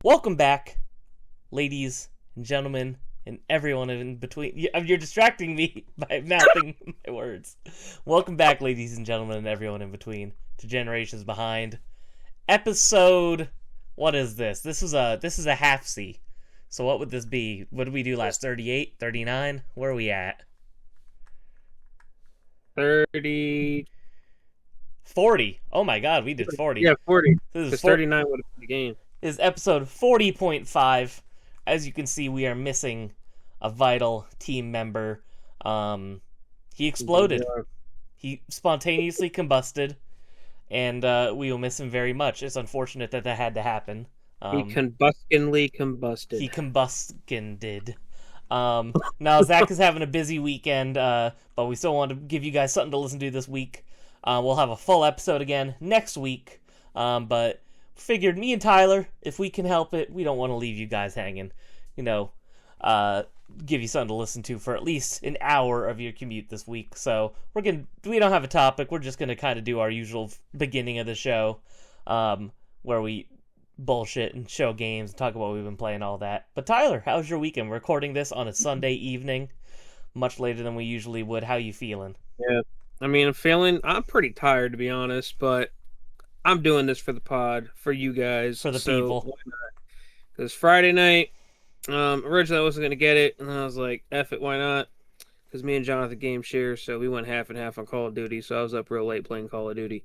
Welcome back, ladies and gentlemen, and everyone in between. You're distracting me by mouthing my words. Welcome back, ladies and gentlemen, and everyone in between, to Generations Behind. Episode. What is this? This is a half C. So what would this be? What did we do last? 38, 39? Where are we at? 30. 40. Oh my God, we did 40. Yeah, 40. This is Because 39 would have been the game. Is episode 40.5. As you can see, we are missing a vital team member. He exploded. He spontaneously combusted, and we will miss him very much. It's unfortunate that had to happen. He combusted. He combusted. Now, Zach is having a busy weekend, but we still want to give you guys something to listen to this week. We'll have a full episode again next week, but figured me and Tyler, if we can help it, we don't want to leave you guys hanging. Give you something to listen to for at least an hour of your commute this week. So we don't have a topic. We're just gonna kind of do our usual beginning of the show, where we bullshit and show games and talk about what we've been playing, all that. But Tyler, how's your weekend? We're recording this on a Sunday evening, much later than we usually would. How you feeling? Yeah, I mean, I'm pretty tired, to be honest, but I'm doing this for the pod, for you guys. For the people. Why not? Because Friday night, originally I wasn't going to get it, and I was like, F it, why not? Because me and Jonathan game share, so we went half and half on Call of Duty, so I was up real late playing Call of Duty.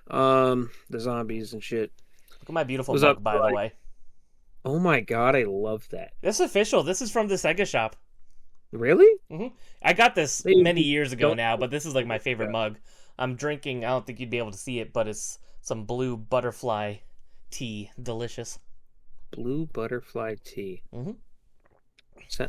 The zombies and shit. Look at my beautiful mug, by the way. Oh my God, I love that. This is official. This is from the Sega shop. Really? Mm-hmm. I got this many years ago now, but this is like my favorite mug. I'm drinking, I don't think you'd be able to see it, but it's some blue butterfly tea. Delicious. Blue butterfly tea. Mm-hmm.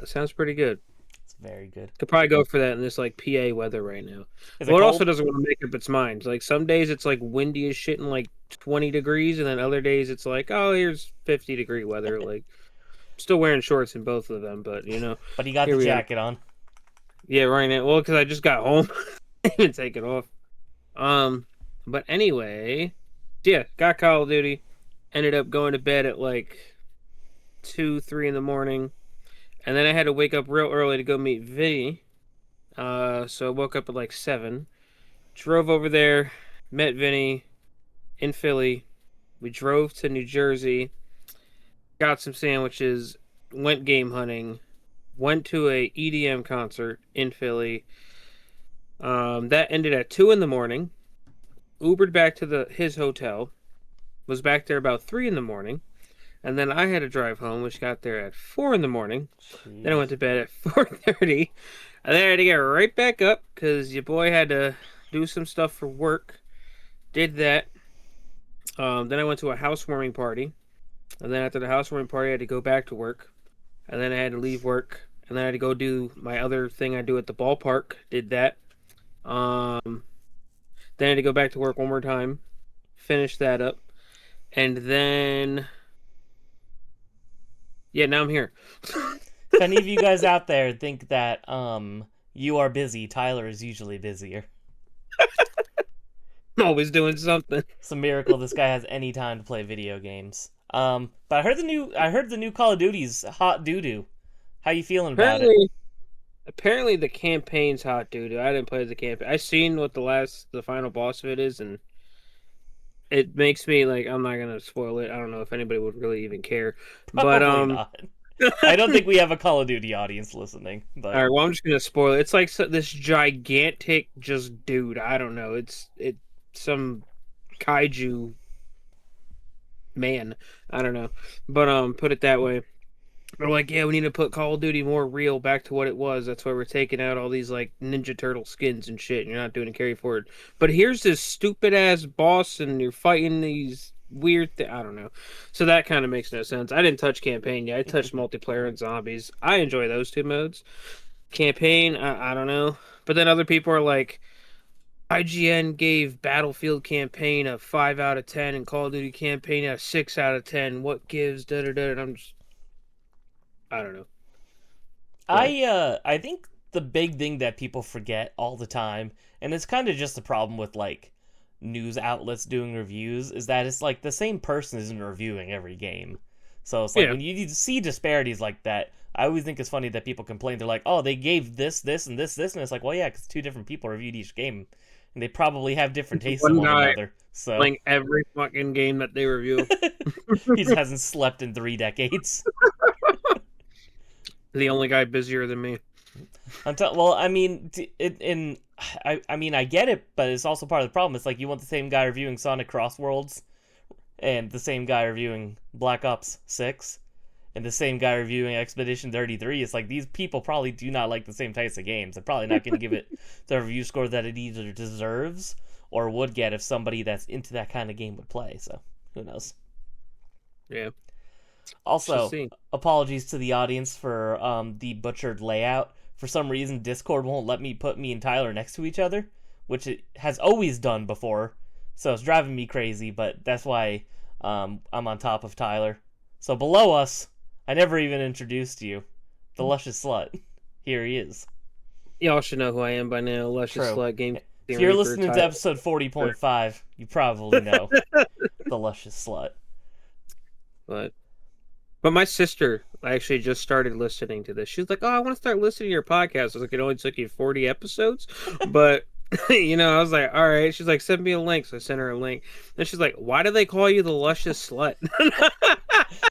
Sounds pretty good. It's very good. Could probably go for that in this like PA weather right now. Is Well, it also doesn't want to make up its mind. Like some days it's like windy as shit and like 20 degrees, and then other days it's like, oh, here's 50-degree weather. Like, I'm still wearing shorts in both of them, but you know. But you got the jacket on. Yeah, right now. Well, because I just got home, I didn't take it off. But anyway, yeah, got Call of Duty. Ended up going to bed at like 2, 3 in the morning. And then I had to wake up real early to go meet Vinny. So I woke up at like 7. Drove over there, met Vinny in Philly. We drove to New Jersey, got some sandwiches, went game hunting, went to a EDM concert in Philly. That ended at 2 in the morning. Ubered back to his hotel. Was back there about 3 in the morning. And then I had to drive home, which got there at 4 in the morning. Jeez. Then I went to bed at 4:30. And then I had to get right back up because your boy had to do some stuff for work. Did that. Then I went to a housewarming party. And then after the housewarming party, I had to go back to work. And then I had to leave work. And then I had to go do my other thing I do at the ballpark. Did that. Then I had to go back to work one more time. Finish that up. And then... yeah, now I'm here. If any of you guys out there think that you are busy, Tyler is usually busier. Always doing something. It's a miracle this guy has any time to play video games. But I heard the new Call of Duty's hot doo-doo. How you feeling about it? Apparently the campaign's hot doo-doo. I didn't play the campaign. I seen what the final boss of it is, and it makes me like, I'm not gonna spoil it. I don't know if anybody would really even care. Probably not. I don't think we have a Call of Duty audience listening. But... all right, well, I'm just gonna spoil it. It's like this gigantic just dude. I don't know. It's some kaiju man. I don't know, but put it that way. They're like, yeah, we need to put Call of Duty more real back to what it was. That's why we're taking out all these like Ninja Turtle skins and shit, and you're not doing a carry forward. But here's this stupid ass boss, and you're fighting these weird I don't know. So that kind of makes no sense. I didn't touch campaign yet. I touched multiplayer and zombies. I enjoy those two modes. Campaign, I don't know. But then other people are like, IGN gave Battlefield campaign a 5 out of 10 and Call of Duty campaign a 6 out of 10. What gives? Da da da. And I'm just, I don't know. I think the big thing that people forget all the time, and it's kind of just the problem with like news outlets doing reviews, is that it's like the same person isn't reviewing every game. So it's like Yeah. when you see disparities like that, I always think it's funny that people complain. They're like, oh, they gave this, and this, and it's like, well, yeah, because two different people reviewed each game, and they probably have different tastes in One one guy another. So playing every fucking game that they review. he just hasn't slept in 3 decades. The only guy busier than me. Well, I mean, I mean, I get it, but it's also part of the problem. It's like you want the same guy reviewing Sonic Crossworlds, and the same guy reviewing Black Ops 6, and the same guy reviewing Expedition 33. It's like these people probably do not like the same types of games. They're probably not going to give it the review score that it either deserves or would get if somebody that's into that kind of game would play. So who knows? Yeah. Also, apologies to the audience for the butchered layout. For some reason, Discord won't let me put me and Tyler next to each other, which it has always done before. So it's driving me crazy, but that's why I'm on top of Tyler. So below us, I never even introduced you, the Luscious Slut. Here he is. Y'all should know who I am by now. Luscious True. Slut Game. If you're listening to episode 40.5, you probably know the Luscious Slut. But my sister actually just started listening to this. She was like, "Oh, I want to start listening to your podcast." I was like, "It only took you 40 episodes," but I was like, "All right." She's like, "Send me a link." So I sent her a link. Then she's like, "Why do they call you the Luscious Slut?"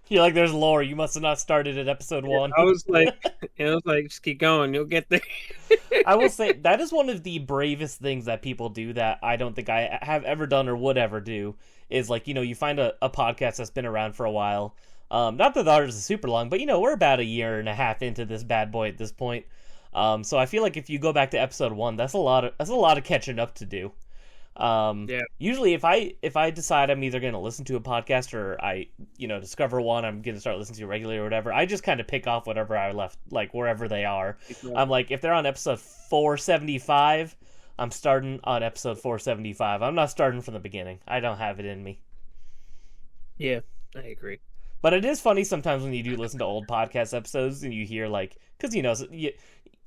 You're like, "There's lore. You must have not started at episode 1." I was like, just keep going. You'll get there. I will say that is one of the bravest things that people do that I don't think I have ever done or would ever do. Is like, you find a podcast that's been around for a while. Not that ours is super long, but we're about a year and a half into this bad boy at this point. So I feel like if you go back to episode 1, that's a lot of catching up to do. Yeah. Usually if I decide I'm either going to listen to a podcast or I, discover one I'm going to start listening to regularly or whatever, I just kind of pick off whatever I left, like wherever they are. I'm like, if they're on episode 475, I'm starting on episode 475. I'm not starting from the beginning. I don't have it in me. Yeah, I agree. But it is funny sometimes when you do listen to old podcast episodes and you hear because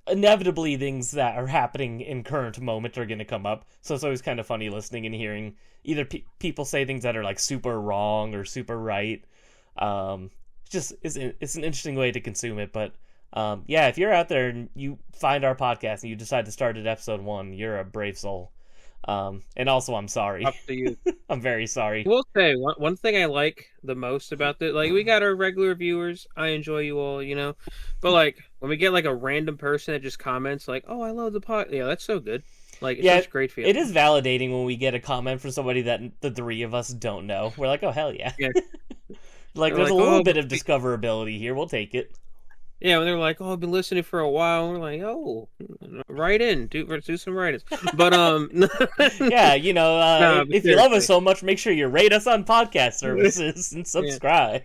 inevitably things that are happening in current moment are going to come up. So it's always kind of funny listening and hearing either people say things that are like super wrong or super right. It's an interesting way to consume it. But if you're out there and you find our podcast and you decide to start at episode 1, you're a brave soul. And also, I'm sorry. Up to you. I'm very sorry. I will say one thing I like the most about it, like we got our regular viewers. I enjoy you all, but like when we get like a random person that just comments like, "Oh, I love the pod," yeah, that's so good. Like, it's such great feeling. It is validating when we get a comment from somebody that the 3 of us don't know. We're like, "Oh, hell yeah!" Like, there's a little bit of discoverability here. We'll take it. Yeah, when they're like, "Oh, I've been listening for a while," we're like, "Oh, write in, do some write-ins." But yeah, if you love us so much, make sure you rate us on podcast services and subscribe.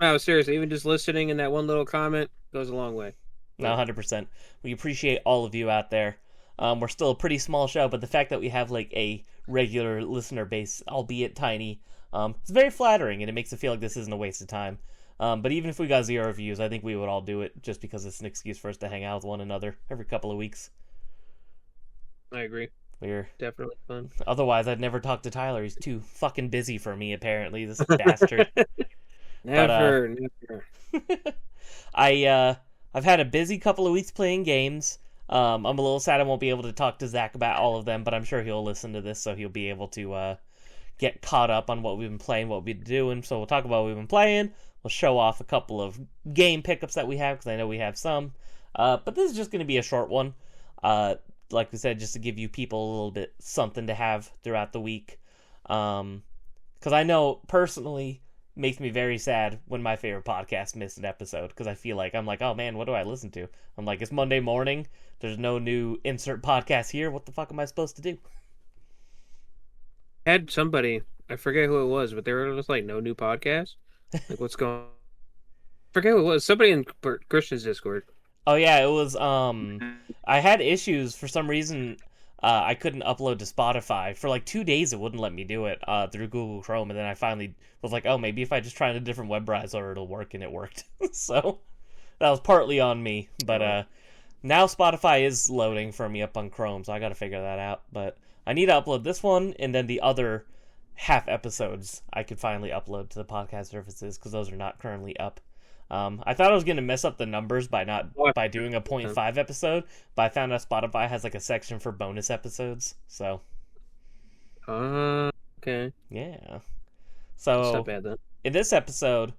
No, seriously, even just listening and that one little comment goes a long way. No, 100%. We appreciate all of you out there. We're still a pretty small show, but the fact that we have like a regular listener base, albeit tiny, it's very flattering, and it makes it feel like this isn't a waste of time. But even if we got 0 reviews, I think we would all do it just because it's an excuse for us to hang out with one another every couple of weeks. I agree. We're definitely fun. Otherwise, I'd never talk to Tyler. He's too fucking busy for me, apparently, this bastard. Never. I've had a busy couple of weeks playing games. I'm a little sad I won't be able to talk to Zach about all of them, but I'm sure he'll listen to this, so he'll be able to get caught up on what we've been playing, what we've been doing. So we'll talk about what we've been playing. We'll show off a couple of game pickups that we have, because I know we have some. But this is just going to be a short one. Like we said, just to give you people a little bit something to have throughout the week. Because I know, personally, it makes me very sad when my favorite podcast missed an episode, because I feel like, I'm like, oh man, what do I listen to? I'm like, it's Monday morning. There's no new insert podcast here. What the fuck am I supposed to do? I had somebody, I forget who it was, but they were just like, no new podcast? Like, what's going on? I forget who it was. Somebody in Christian's Discord. Oh yeah, it was, I had issues for some reason. I couldn't upload to Spotify. For like 2 days, it wouldn't let me do it through Google Chrome, and then I finally was like, oh, maybe if I just try a different web browser, it'll work, and it worked. So that was partly on me, but now Spotify is loading for me up on Chrome, so I gotta figure that out. But I need to upload this one, and then the other half episodes I could finally upload to the podcast services because those are not currently up. I thought I was going to mess up the numbers by doing a 0.5 episode, but I found out Spotify has like a section for bonus episodes. So, okay. Yeah. That's So not bad then. in this episode,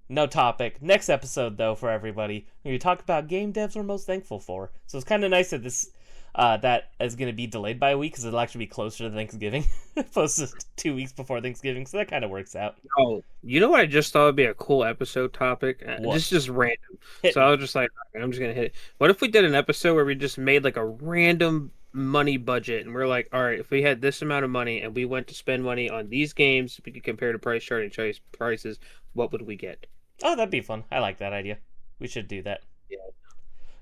no topic. Next episode, though, for everybody, we talk about game devs we're most thankful for. So it's kind of nice that this that is going to be delayed by a week because it'll actually be closer to Thanksgiving, opposed to 2 weeks before Thanksgiving. So that kind of works out. Oh, you know what I just thought would be a cool episode topic? What? This is just random. Hit So me. I was just like, I'm just gonna hit it. What if we did an episode where we just made like a random money budget and we're like, all right, if we had this amount of money and we went to spend money on these games, we could compare the price chart and choice prices, what would we get? Oh, that'd be fun. I like that idea. We should do that. Yeah.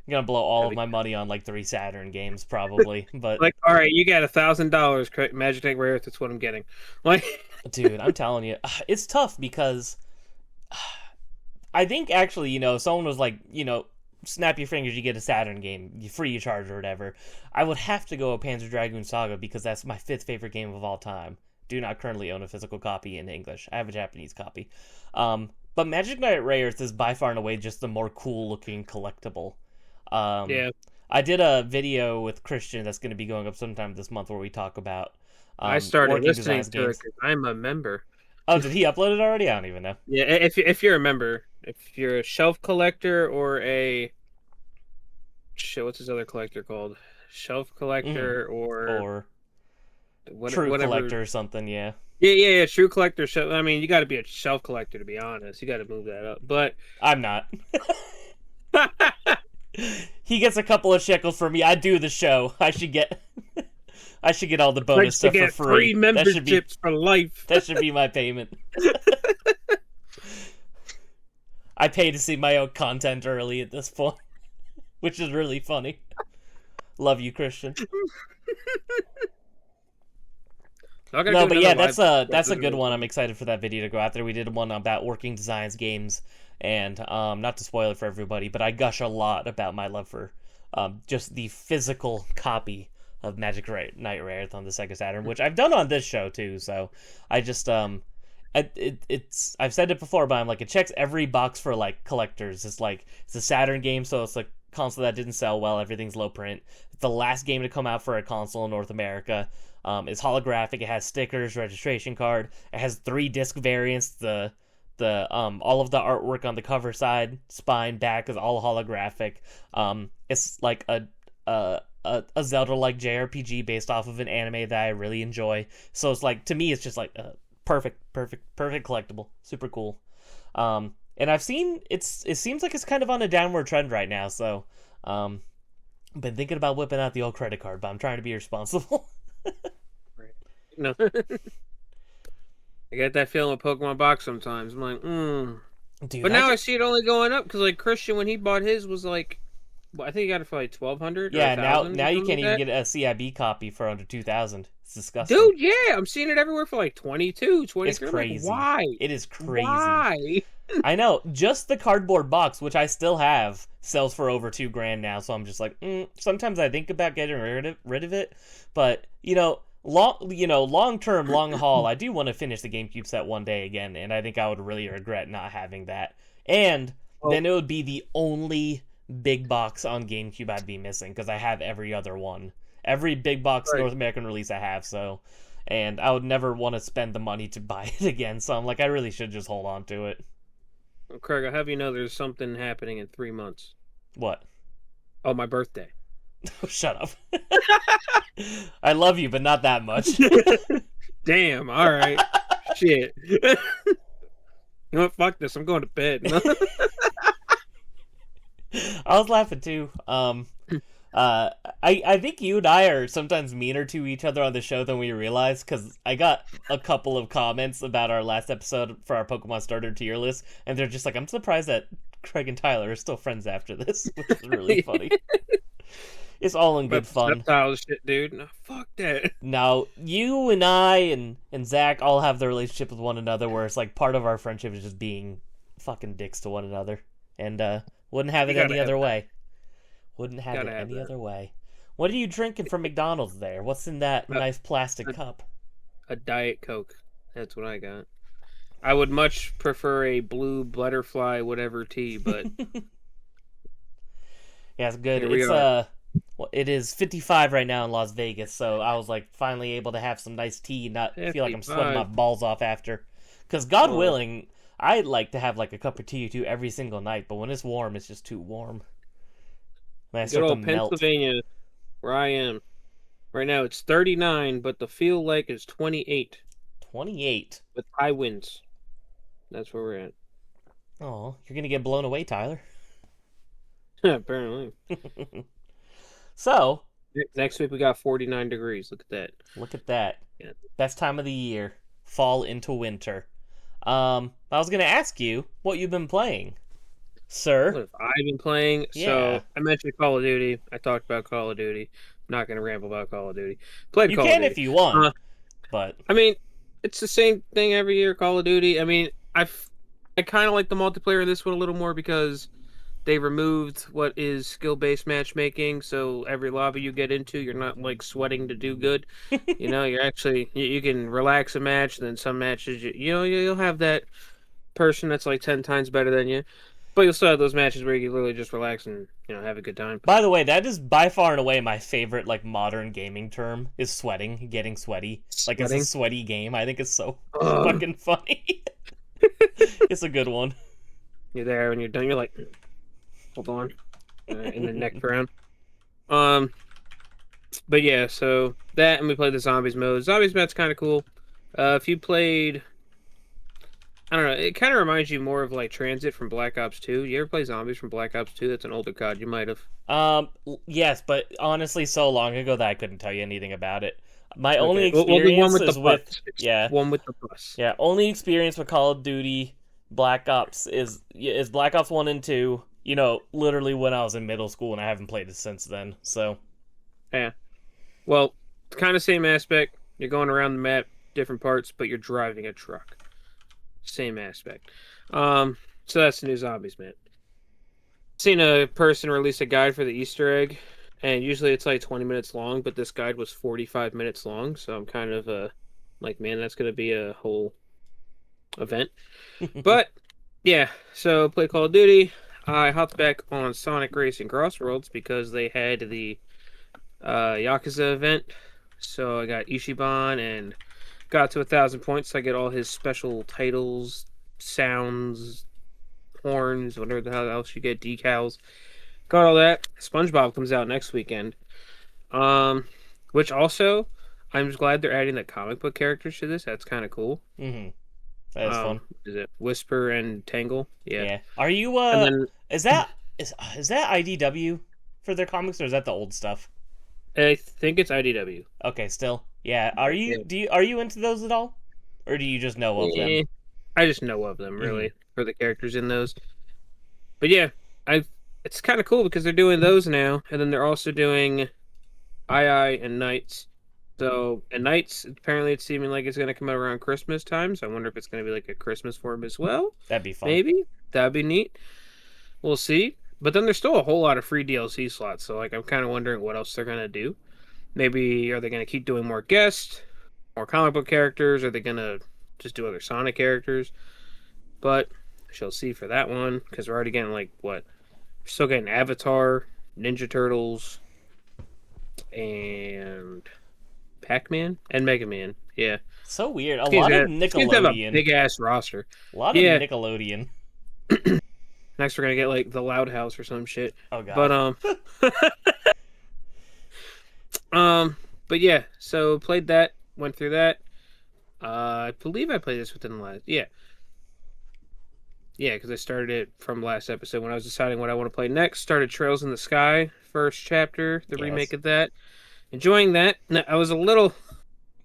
I'm gonna blow all of my money on like 3 Saturn games, probably. But Like, all right, you got $1,000, Magic Tank Rare. That's what I'm getting. Like, dude, I'm telling you, it's tough because I think actually, someone was like, snap your fingers, you get a Saturn game, you free your charge or whatever. I would have to go with Panzer Dragoon Saga because that's my 5th favorite game of all time. Do not currently own a physical copy in English. I have a Japanese copy. But Magic Knight Rayearth is by far and away just the more cool looking collectible. yeah, I did a video with Christian that's going to be going up sometime this month where we talk about I started working listening designs to it games. because I'm a member. Oh, did he upload it already? I don't even know. Yeah, if you're a member, if you're a shelf collector or a shit, what's his other collector called? Shelf collector Or what, true whatever. collector or something, yeah. Yeah. True collector. I mean, you got to be a shelf collector to be honest. You got to move that up. But I'm not. He gets a couple of shekels for me. I do the show. I should get all the bonus stuff for free. Free memberships for life. That should be my payment. I pay to see my own content early at this point, which is really funny. Love you, Christian. No, but yeah, that's a good one. I'm excited for that video to go out there. We did one about working designs games, and not to spoil it for everybody, but I gush a lot about my love for just the physical copy of Magic Knight Rayearth on the Sega Saturn, which I've done on this show too. So I just it's I've said it before, but I'm like, it checks every box for like collectors. It's a Saturn game, so it's a console that didn't sell well. Everything's low print. It's the last game to come out for a console in North America. It's holographic. It has stickers, registration card. It has 3 disc variants. The all of the artwork on the cover side, spine, back is all holographic. It's like a Zelda-like JRPG based off of an anime that I really enjoy. So it's like, to me, it's just like a perfect collectible. Super cool. And I've seen it seems like it's kind of on a downward trend right now. So I've been thinking about whipping out the old credit card, but I'm trying to be responsible. No. I get that feeling with Pokemon Box sometimes. I'm like, Dude, But now I see it only going up because like Christian, when he bought his, was like, well, I think he got it for like 1,200. yeah, or 1,000 now you or can't even something get a CIB copy for under 2,000. It's disgusting. like that. Dude, yeah, I'm seeing it everywhere for like 22, 23. It's crazy. Like, why? It is crazy. Why? I know. Just the cardboard box, which I still have, sells for over $2,000 now. So I'm just like, sometimes I think about getting rid of it, but long term, long haul, I do want to finish the GameCube set one day again, and I think I would really regret not having that. And then it would be the only big box on GameCube I'd be missing, because I have every other one. Every big box North American release I have, and I would never want to spend the money to buy it again, so I'm like, I really should just hold on to it. Well, Craig, I'll have you know there's something happening in 3 months. What? Oh, my birthday. Oh, shut up. I love you, but not that much. Damn, all right. Shit. You know what? Fuck this. I'm going to bed. I was laughing too. I think you and I are sometimes meaner to each other on the show than we realize, because I got a couple of comments about our last episode for our Pokemon Starter tier list, and they're just like, I'm surprised that Craig and Tyler are still friends after this, which is really funny. It's all in good fun. Reptile shit, dude. No, fuck that. Now, you and I and Zach all have the relationship with one another where it's like part of our friendship is just being fucking dicks to one another. And wouldn't have it any other way. Wouldn't have it any other way. What are you drinking from McDonald's there? What's in that nice plastic cup? A Diet Coke. That's what I got. I would much prefer a blue butterfly whatever tea, but Yeah, it's good. here we It's are. well, it is 55 right now in Las Vegas, so I was like finally able to have some nice tea, and not feel like I'm sweating my 55. balls off after. Because God Well, willing, I like to have like a cup of tea or two every single night, but when it's warm, it's just too warm. And I good start to old melt. Pennsylvania, where I am. Right now it's 39, but the feel like is 28 28. with high winds. That's where we're at. Oh, you're gonna get blown away, Tyler. Apparently. So, Next week we got 49 degrees. Look at that. look at that. Yeah. Best time of the year, fall into winter. I was gonna ask you what you've been playing, What sir. have I been playing? Yeah, So I mentioned Call of Duty. I talked about Call of Duty. I'm not gonna ramble about Call of Duty. Played you Call of can Duty. if you want, Uh, but I mean, it's the same thing every year. Call of Duty. I mean, I kind of like the multiplayer in this one a little more because they removed what is skill-based matchmaking. So every lobby you get into, you're not like sweating to do good. You're actually you can relax a match. And then some matches, you'll have that person that's like 10 times better than you. But you'll still have those matches where you can literally just relax and have a good time. by the way, that is by far and away my favorite like modern gaming term is sweating, getting sweaty. Like it's a Sweating. sweaty game. I think it's so Ugh. fucking funny. It's a good one. You're there when you're done. You're like, hold on, in the next round. Um, but yeah, so that and we played the zombies mode. Zombies mode's kind of cool. If you played, I don't know, it kind of reminds you more of like Transit from Black Ops 2. You ever play Zombies from Black Ops 2? That's an older COD. You might have. Yes, but honestly, so long ago that I couldn't tell you anything about it. My only Okay, well, the one experience with the is with bus. yeah, One with the bus. yeah. Only experience with Call of Duty Black Ops is Black Ops 1 and 2. Literally when I was in middle school, and I haven't played it since then. So Yeah. Well, it's kind of same aspect. You're going around the map, different parts, but you're driving a truck. Same aspect. So that's the new Zombies, man. Seen a person release a guide for the Easter egg, and usually it's like 20 minutes long, but this guide was 45 minutes long, so I'm kind of like, man, that's gonna be a whole event. But yeah, so play Call of Duty. I hopped back on Sonic Racing Crossworlds because they had the Yakuza event. So I got Ichiban and got to 1,000 points. So I get all his special titles, sounds, horns, whatever the hell else you get, decals. Got all that. SpongeBob comes out next weekend. Which also, I'm just glad they're adding the comic book characters to this. That's kind of cool. that is fun. Is it Whisper and Tangle? Yeah. Yeah. Are you And then is that IDW for their comics, or is that the old stuff? I think it's IDW. Okay, still. Yeah. Are Yeah. you into those at all? Or do you just know of them? I just know of them really for the characters in those. But yeah, it's kind of cool because they're doing those now, and then they're also doing II and Knights. So and Knights apparently it's seeming like it's going to come out around Christmas time. So I wonder if it's going to be like a Christmas form as well. That'd be fun. Maybe that'd be neat. We'll see. But then there's still a whole lot of free DLC slots. So like I'm kind of wondering what else they're going to do. Maybe are they going to keep doing more guests, more comic book characters? Are they going to just do other Sonic characters? But shall see for that one because we're already getting like what? We're still getting Avatar, Ninja Turtles, and Pac-Man and Mega Man. Yeah, So weird. A seems lot to of seems to have a Nickelodeon. big ass roster. A lot of Yeah. Nickelodeon. Next, we're gonna get like the Loud House or some shit. Oh god. But but yeah. So played that, went through that. I believe I played this within the last. Yeah, because I started it from last episode when I was deciding what I want to play next. Started Trails in the Sky, first chapter, the Yes. remake of that. Enjoying that. Now, I was a little,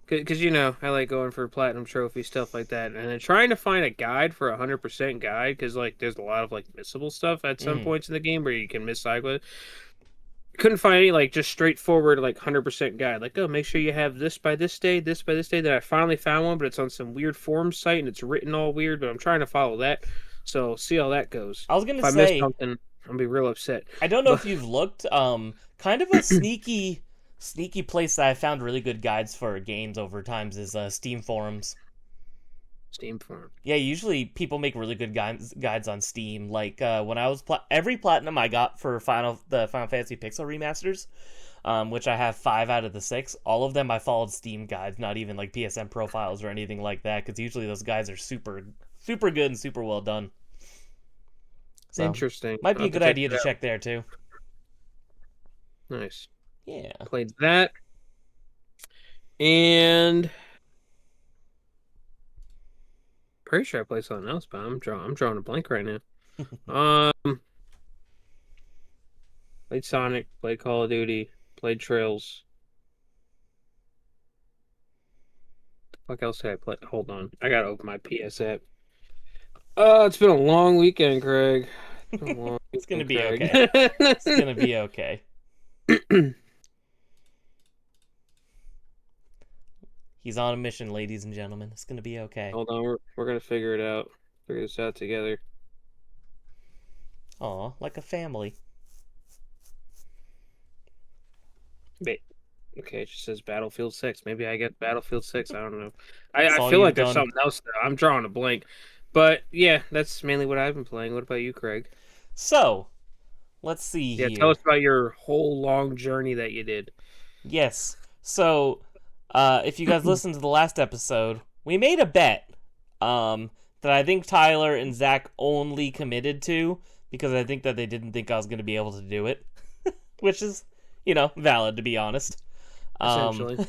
because I like going for platinum trophy stuff like that, and then trying to find a guide for 100% guide because like there's a lot of like missable stuff at some points in the game where you can miss cycle. Couldn't find any like just straightforward like 100% guide. Like, oh, make sure you have this by this day, this by this day. Then I finally found one, but it's on some weird forum site and it's written all weird. But I'm trying to follow that, so see how that goes. I was gonna If I miss say, something, I'm gonna be real upset. I don't know if you've looked. Kind of a sneaky place that I found really good guides for games over times is Steam forums. Steam form. Yeah, usually people make really good guides on Steam. Like when I was every platinum I got for the Final Fantasy Pixel remasters, which I have 5 out of the 6. All of them I followed Steam guides, not even like PSN profiles or anything like that, because usually those guides are super good and super well done. So, Interesting. might be I'll a have good check idea it to out. check there too. Nice. Yeah. Played that. And pretty sure I played something else, but I'm drawing a blank right now. Played Sonic, played Call of Duty, played Trails. What else did I play? Hold on. I gotta open my PS app. It's been a long weekend, Craig. It's been a long It's gonna weekend, be Craig. okay. It's gonna be okay. He's on a mission, ladies and gentlemen. It's gonna be okay. Hold on, we're gonna figure it out. Figure this out together. Aw, like a family. Wait. Okay, it just says Battlefield 6. Maybe I get Battlefield 6. I don't know. That's I all feel you've like there's done. something else there. I'm drawing a blank. But yeah, that's mainly what I've been playing. What about you, Craig? So, let's see Yeah, here. tell us about your whole long journey that you did. Yes. So, if you guys listened to the last episode, we made a bet that I think Tyler and Zach only committed to because I think that they didn't think I was going to be able to do it, which is, valid to be honest. Essentially.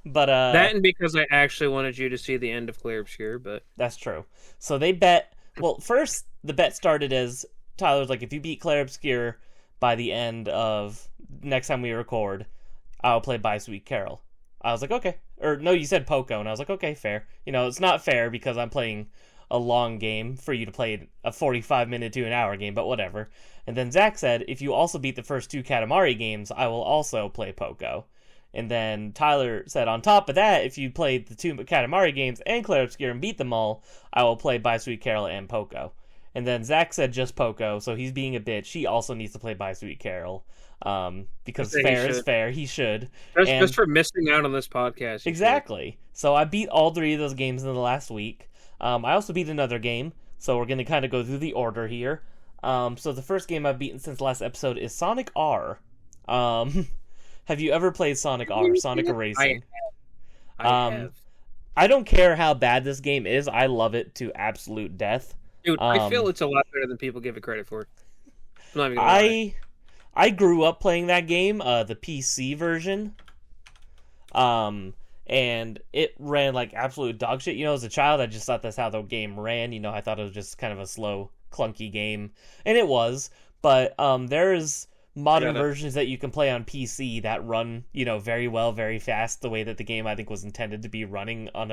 But that and because I actually wanted you to see the end of Clear Obscure, but that's true. So they bet. Well, first the bet started as Tyler was like, if you beat Claire Obscure by the end of next time we record, I'll play By Sweet Carol. I was like, okay. Or no, you said Poco, and I was like, okay, fair. It's not fair because I'm playing a long game for you to play a 45-minute to an hour game, but whatever. And then Zach said, if you also beat the first 2 Katamari games, I will also play Poco. And then Tyler said, on top of that, if you played the 2 Katamari games and Claire Obscure and beat them all, I will play By Sweet Carol and Poco. And then Zach said just Poco, so he's being a bitch. He also needs to play By Sweet Carol. Because fair is fair. He should. Just for missing out on this podcast. Exactly. So I beat all 3 of those games in the last week. I also beat another game, so we're going to kind of go through the order here. So the first game I've beaten since last episode is Sonic R. Have you ever played Sonic R, Sonic Racing? I have. I don't care how bad this game is. I love it to absolute death. Dude, I feel it's a lot better than people give it credit for. I'm not even gonna lie. I grew up playing that game, the PC version. And it ran like absolute dog shit. As a child, I just thought that's how the game ran. I thought it was just kind of a slow, clunky game. And it was. But there's modern versions that you can play on PC that run, very well, very fast, the way that the game I think was intended to be running on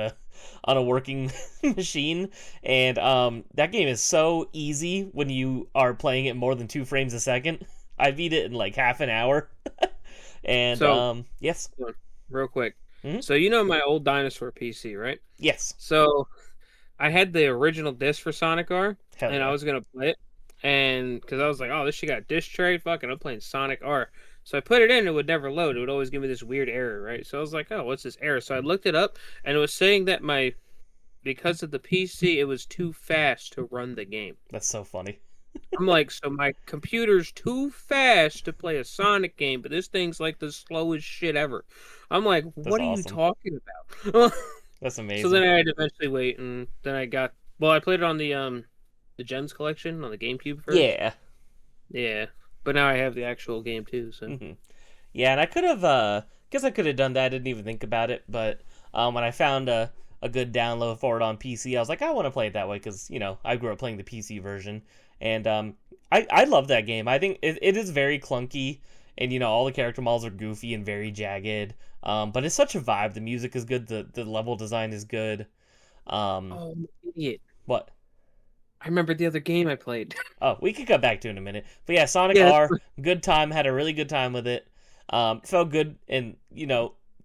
a working machine. And that game is so easy when you are playing it more than 2 frames a second. I beat it in like half an hour. And yes. Real quick. Mm-hmm. So my old dinosaur PC, right? Yes. So I had the original disc for Sonic R, and yeah. I was gonna play it. And because I was like, oh, this shit got a disc tray, fucking, I'm playing Sonic R. So I put it in, it would never load. It would always give me this weird error, right? So I was like, oh, what's this error? So I looked it up, and it was saying that because of the PC, it was too fast to run the game. That's so funny. I'm like, so my computer's too fast to play a Sonic game, but this thing's like the slowest shit ever. I'm like, what are you talking about? That's amazing. So then I had to eventually wait, and then I played it on the Gems collection on the GameCube first. Yeah, but now I have the actual game too. So yeah, and I could have, guess I could have done that. I didn't even think about it, but when I found a good download for it on PC, I was like, I want to play it that way because I grew up playing the PC version, and I love that game. I think it is very clunky, and all the character models are goofy and very jagged. But it's such a vibe. The music is good. The level design is good. Oh, idiot! What? I remember the other game I played. Oh, we could come back to it in a minute. But yeah, Sonic R, good time. Had a really good time with it. Felt good and,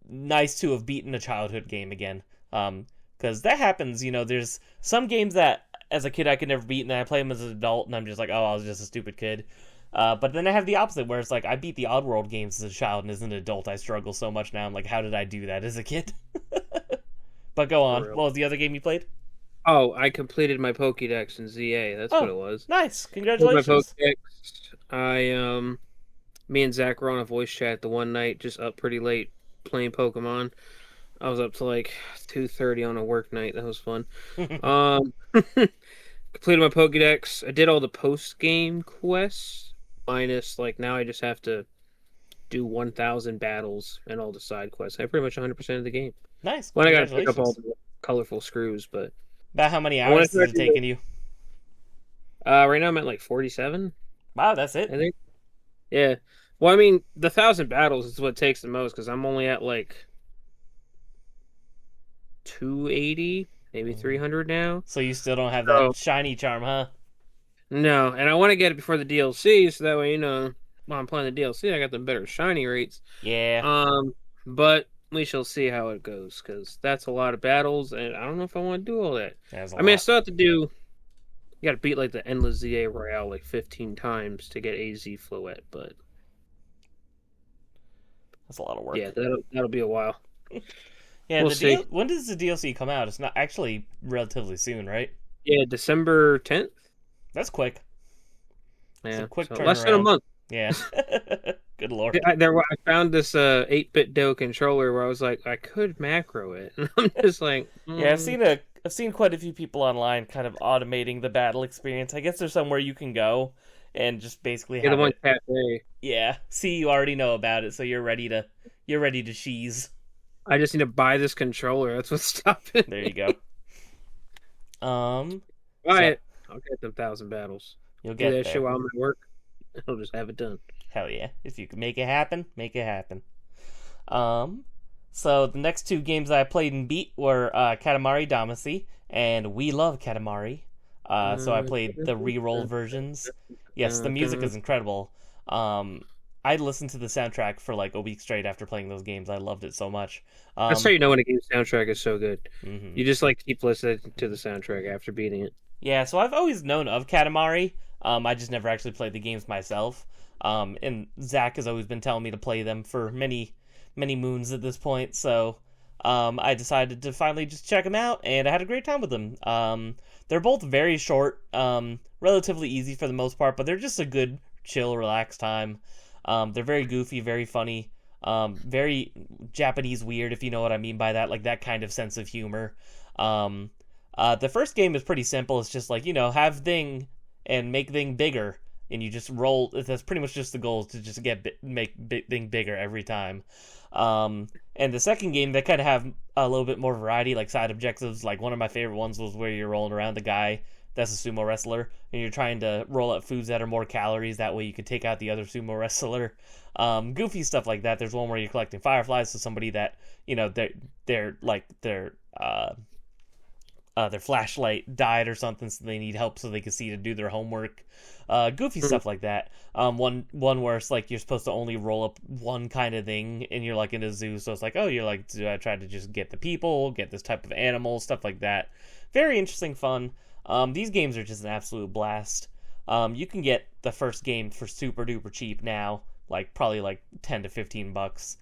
nice to have beaten a childhood game again. Because that happens, there's some games that as a kid I could never beat, and then I play them as an adult, and I'm just like, oh, I was just a stupid kid. But then I have the opposite, where it's like, I beat the Oddworld games as a child, and as an adult I struggle so much now. I'm like, how did I do that as a kid? But go on. What was the other game you played? Oh, I completed my Pokédex in ZA. That's what Oh, it was. nice! With my Congratulations. Pokédex, I me and Zach were on a voice chat the one night, just up pretty late playing Pokemon. I was up to like 2:30 on a work night. That was fun. Um, completed my Pokédex. I did all the post game quests, minus like now I just have to do 1,000 battles and all the side quests. I have pretty much 100% of the game. Nice, Well, I got to pick up all congratulations. the colorful screws, but About how many I want hours to try has to it do. taken you? Right now I'm at like 47, Wow, that's it. I think. Yeah. Well, I mean, the 1,000 battles is what takes the most because I'm only at like 280, maybe Mhm. 300 now. So you still don't have that So shiny charm, huh? no, and I want to get it before the DLC, so that way while I'm playing the DLC, I got the better shiny rates. Yeah, Um, but we shall see how it goes because that's a lot of battles, and I don't know if I want to do all that. that's a I mean, I lot. still have to do. You got to beat like the endless ZA Royale like 15 times to get AZ Floette, but That's a lot of yeah, work. that'll be a while. Yeah, We'll the see. deal. When does the DLC come out? It's not actually relatively soon, right? Yeah, December 10th. That's quick. It's a Yeah, quick so less than a turnaround. month. Yeah. Good lord. I found this 8-bit Do controller where I was like, I could macro it, and I'm just like, Yeah, I've seen quite a few people online kind of automating the battle experience. I guess there's somewhere you can go and just basically yeah, the have one it. cafe. Yeah. See, you already know about it, so you're ready to cheese. I just need to buy this controller. That's what's stopping There you me. go. Um, Buy so it. I'll get them 1,000 battles. you'll Do get that shit there. while I'm at work. I'll just have it done. Hell yeah. If you can make it happen, make it happen. Um, so the next two games I played and beat were Katamari Damacy and We Love Katamari. So I played the re-roll versions. Yes, the music is incredible. Um, I listened to the soundtrack for like a week straight after playing those games. I loved it so much. That's how Um, you know when a game's soundtrack is so good. mhm. You just like keep listening to the soundtrack after beating it. Yeah, so I've always known of Katamari. I just never actually played the games myself. And Zach has always been telling me to play them for many moons at this point. So I decided to finally just check them out, and I had a great time with them. They're both very short, relatively easy for the most part, but they're just a good, chill, relaxed time. They're very goofy, very funny, very Japanese weird, if you know what I mean by that, like that kind of sense of humor. Um, the first game is pretty simple. It's just like, have thing and make thing bigger, and you just roll. That's pretty much just the goal, is to just make thing bigger every time. And the second game, they kind of have a little bit more variety, like side objectives. Like one of my favorite ones was where you're rolling around the guy that's a sumo wrestler, and you're trying to roll out foods that are more calories. That way you can take out the other sumo wrestler. Goofy stuff like that. There's one where you're collecting fireflies, so somebody that they're like their flashlight died or something, so they need help so they can see to do their homework. Goofy Mhm. stuff like that. One where it's like you're supposed to only roll up one kind of thing, and you're like in a zoo, so it's like, oh, you're like, do I try to just get the people, get this type of animal, stuff like that. Very interesting, fun. These games are just an absolute blast. You can get the first game for super duper cheap now, like probably like $10 to $15.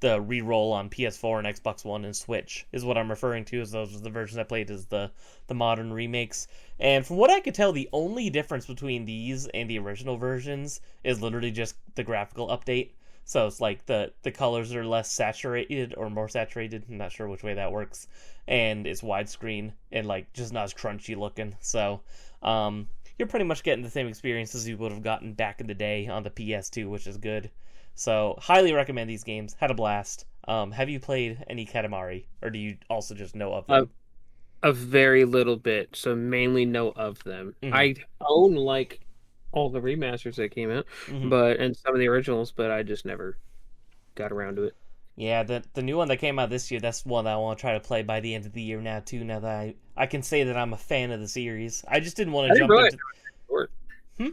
The re-roll on PS4 and Xbox One and Switch is what I'm referring to, as those are the versions I played as the modern remakes. And from what I could tell, the only difference between these and the original versions is literally just the graphical update. So it's like the colors are less saturated or more saturated. I'm not sure which way that works. And it's widescreen and like just not as crunchy looking. So you're pretty much getting the same experience as you would have gotten back in the day on the PS2, which is good. So, highly recommend these games. Had a blast. Have you played any Katamari, or do you also just know of A, them? a very little bit, so mainly know of them. Mm-hmm. I own like all the remasters that came out, Mm-hmm. but and some of the originals, but I just never got around to it. Yeah, the new one that came out this year, that's one that I want to try to play by the end of the year now, too, now that I can say that I'm a fan of the series. I just didn't want I to didn't jump realize into... they were that short. Hmm?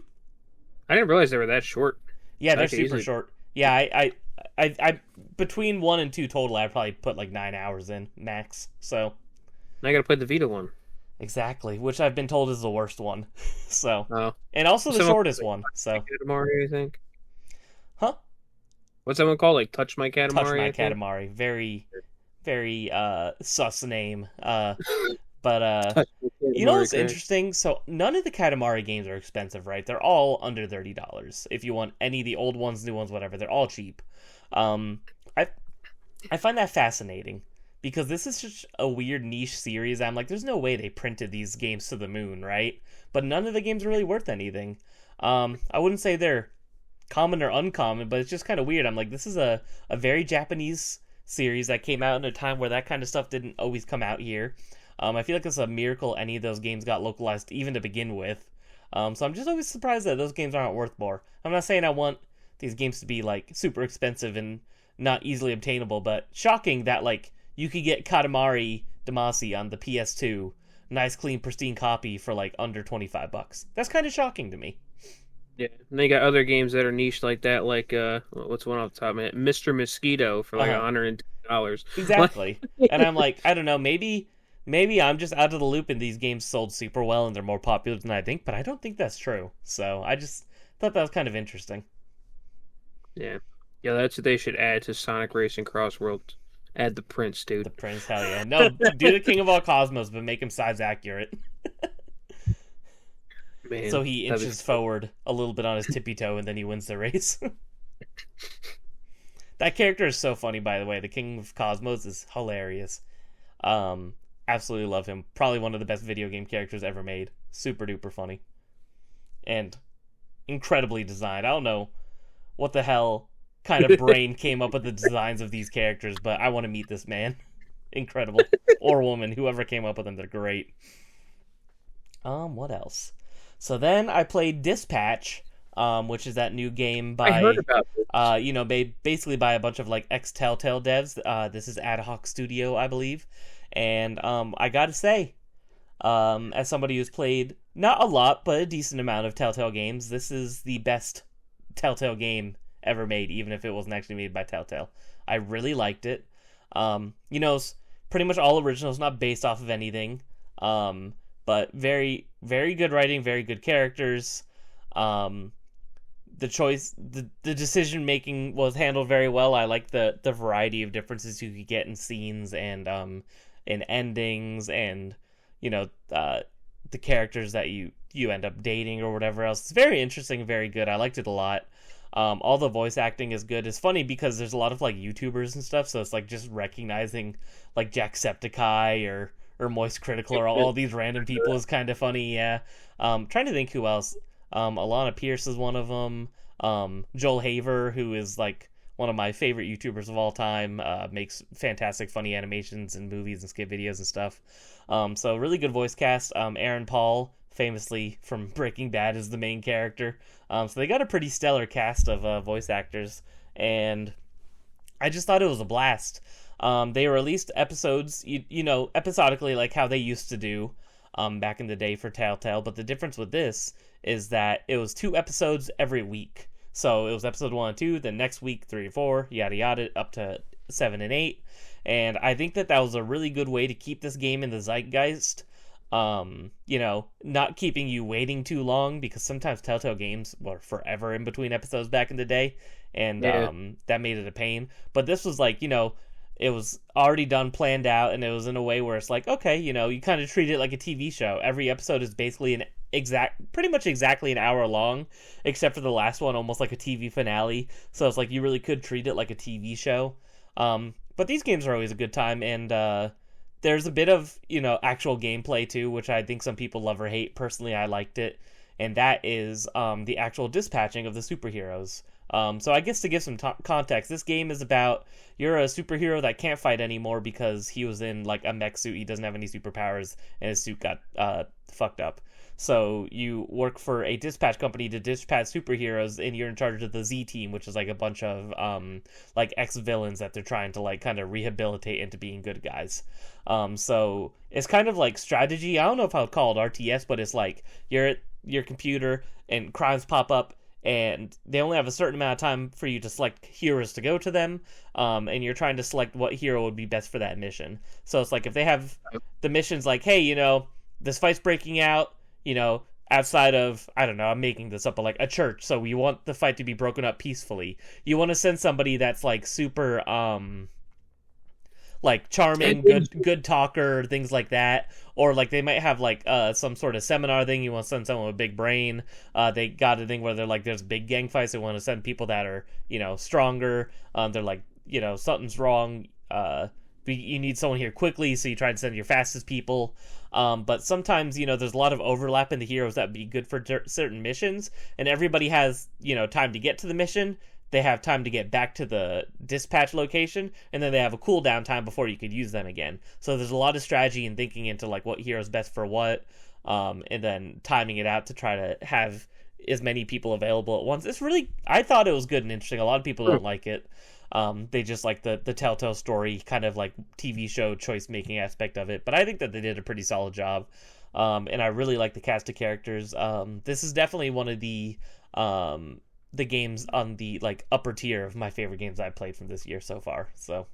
I didn't realize they were that short. Yeah, I they're could super easily. short. Yeah, I between 1 and 2 total, I probably put like 9 hours in, max. So... I gotta play the Vita one. Exactly, which I've been told is the worst one. So, Oh, and also the someone called shortest it one. Touch My So, Katamari, I think. huh? What's someone called like Touch My Touch Katamari? My I think. Katamari. Very, very sus name. But Touch the you know Katamari what's crack. interesting? So none of the Katamari games are expensive, right? They're all under $30. If you want any of the old ones, new ones, whatever, they're all cheap. Um, I I find that fascinating because this is such a weird niche series. I'm like, there's no way they printed these games to the moon, right? But none of the games are really worth anything. I wouldn't say they're common or uncommon, but it's just kind of weird. I'm like, this is a very Japanese series that came out in a time where that kind of stuff didn't always come out here. I feel like it's a miracle any of those games got localized even to begin with. So I'm just always surprised that those games aren't worth more. I'm not saying I want these games to be like super expensive and not easily obtainable, but shocking that like you could get Katamari Damacy on the PS2, nice, clean, pristine copy for like under $25. That's kind of shocking to me. Yeah, and they got other games that are niche like that, like what's one off the top of my head? Mr. Mosquito for like Uh-huh. $110. Like, Exactly. And I'm like, I don't know, maybe I'm just out of the loop and these games sold super well and they're more popular than I think, but I don't think that's true. So I just thought that was kind of interesting. yeah, yeah, that's what they should add to Sonic Racing Cross Worlds. Add the Prince, The dude. Prince, hell yeah. No, do the King of all Cosmos, but make him size accurate. So Man, he that'd inches forward a little bit on his tippy toe and then he wins the race. That character is so funny, by the way. The King of Cosmos is hilarious. Um, Absolutely love him. Probably one of the best video game characters ever made. Super duper funny. And incredibly designed. I don't know what the hell kind of be. brain came up with the designs of these characters, but I want to meet this man. Incredible. Or woman, whoever came up with them, they're great. What else? So then I played Dispatch, which is that new game I heard by, about this. basically by a bunch of like ex Telltale devs. This is Ad Hoc Studio, I believe, and I gotta say, as somebody who's played not a lot but a decent amount of Telltale games, this is the best Telltale game ever made, even if it wasn't actually made by Telltale. I really liked it. It's pretty much all originals, not based off of anything. But very, very good writing, very good characters. Um, the decision making was handled very well. I like the variety of differences you could get in scenes and endings, and the characters that you end up dating or whatever else. It's very interesting, very good. I liked it a lot. All the voice acting is good. It's funny because there's a lot of like YouTubers and stuff, so it's like just recognizing like Jacksepticeye or Moist Critical or all these random people is kind of funny. Yeah. Trying to think who else. Alana Pierce is one of them. Joel Haver, who is like one of my favorite YouTubers of all time, makes fantastic funny animations and movies and skit videos and stuff. So really good voice cast. Aaron Paul, famously from Breaking Bad, is the main character. So they got a pretty stellar cast of voice actors, and I just thought it was a blast. They released episodes, episodically, like how they used to do back in the day for Telltale. But the difference with this is that it was 2 episodes every week. So it was episode 1 and 2, then next week 3 and 4, yada yada, up to 7 and 8. And I think that was a really good way to keep this game in the zeitgeist. Not keeping you waiting too long, because sometimes Telltale games were forever in between episodes back in the day, and Yeah. that made it a pain. But this was like, it was already done, planned out, and it was in a way where it's like, okay, you kind of treat it like a TV show. Every episode is basically pretty much exactly an hour long, except for the last one, almost like a TV finale. So it's like you really could treat it like a TV show. But these games are always a good time, and there's a bit of actual gameplay too, which I think some people love or hate. Personally, I liked it, and that is the actual dispatching of the superheroes. So I guess to give some context, this game is about you're a superhero that can't fight anymore because he was in like a mech suit. He doesn't have any superpowers, and his suit got fucked up. So you work for a dispatch company to dispatch superheroes, and you're in charge of the Z team, which is like a bunch of like ex-villains that they're trying to like kind of rehabilitate into being good guys. So it's kind of like strategy. I don't know if I would call it RTS, but it's like you're at your computer and crimes pop up, and they only have a certain amount of time for you to select heroes to go to them, and you're trying to select what hero would be best for that mission. So it's like if they have the missions like, hey, this fight's breaking out, outside of, I don't know, I'm making this up, but like a church, so we want the fight to be broken up peacefully. You want to send somebody that's like super, like charming, good talker, things like that. Or like they might have like some sort of seminar thing. You want to send someone with a big brain. They got a thing where they're like, there's big gang fights. They want to send people that are stronger. They're like, something's wrong. You need someone here quickly, so you try to send your fastest people. But sometimes, there's a lot of overlap in the heroes that would be good for certain missions, and everybody has, time to get to the mission. They have time to get back to the dispatch location, and then they have a cooldown time before you could use them again. So there's a lot of strategy and thinking into like what hero's best for what, and then timing it out to try to have as many people available at once. I thought it was good and interesting. A lot of people don't like it. They just like the Telltale story kind of like TV show choice making aspect of it, but I think that they did a pretty solid job, and I really like the cast of characters. This is definitely one of the games on the like upper tier of my favorite games I've played from this year so far. So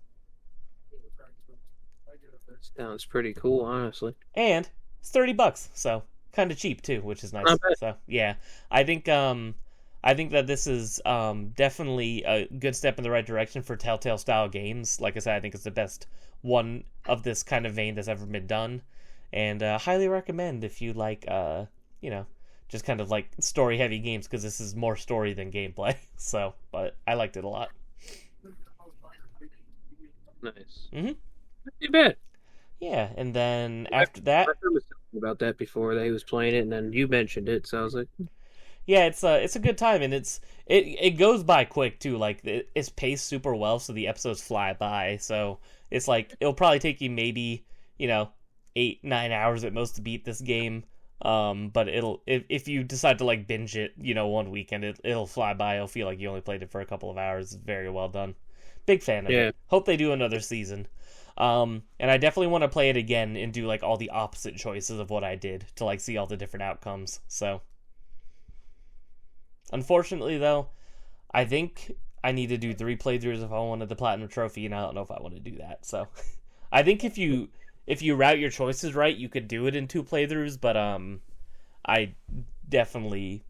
sounds pretty cool, honestly. And it's $30, so kind of cheap too, which is nice. So yeah, I think that this is definitely a good step in the right direction for Telltale style games. Like I said, I think it's the best one of this kind of vein that's ever been done, and highly recommend if you like just kind of like story heavy games, because this is more story than gameplay. So, but I liked it a lot. Nice. Mm-hmm. Not too bad. Yeah, and then after that, I was talking about that before that he was playing it, and then you mentioned it, so I was like, yeah, it's a good time, and it goes by quick too. Like it's paced super well, so the episodes fly by. So it's like it'll probably take you maybe 8-9 hours at most to beat this game. But if you decide to like binge it, one weekend, it'll fly by. It'll feel like you only played it for a couple of hours. It's very well done. Big fan of it. Hope they do another season. And I definitely want to play it again and do like all the opposite choices of what I did to like see all the different outcomes. So, unfortunately though, I think I need to do 3 playthroughs if I wanted the platinum trophy, and I don't know if I want to do that. So, I think if you route your choices right, you could do it in 2 playthroughs, but I definitely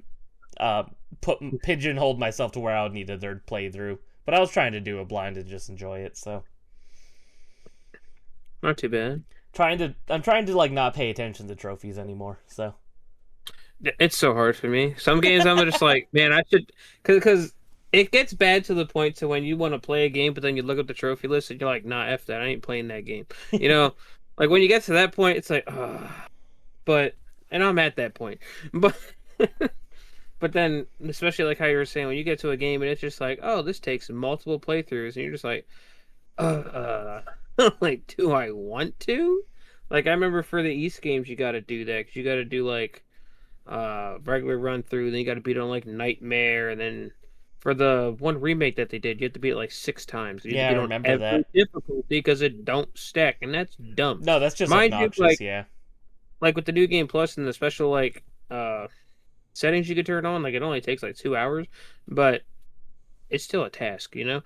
pigeonholed myself to where I would need a 3rd playthrough. But I was trying to do a blind and just enjoy it, so not too bad. I'm trying to like not pay attention to trophies anymore. So it's so hard for me. Some games I'm just like, man, I should, because it gets bad to the point to when you want to play a game, but then you look at the trophy list and you're like, nah, F that, I ain't playing that game. Like when you get to that point, it's like, and I'm at that point, but but then especially like how you were saying, when you get to a game and it's just like, oh, this takes multiple playthroughs, and you're just like, like, do I want to? Like, I remember for the East games, you got to do that, because you got to do like regular run through, then you got to beat on like Nightmare, and then for the one remake that they did, you have to beat it like 6 times. You yeah, I remember that difficulty because it don't stack, and that's dumb. No, that's just obnoxious. Yeah, like with the New Game Plus and the special like settings you could turn on, like it only takes like 2 hours, but it's still a task, No,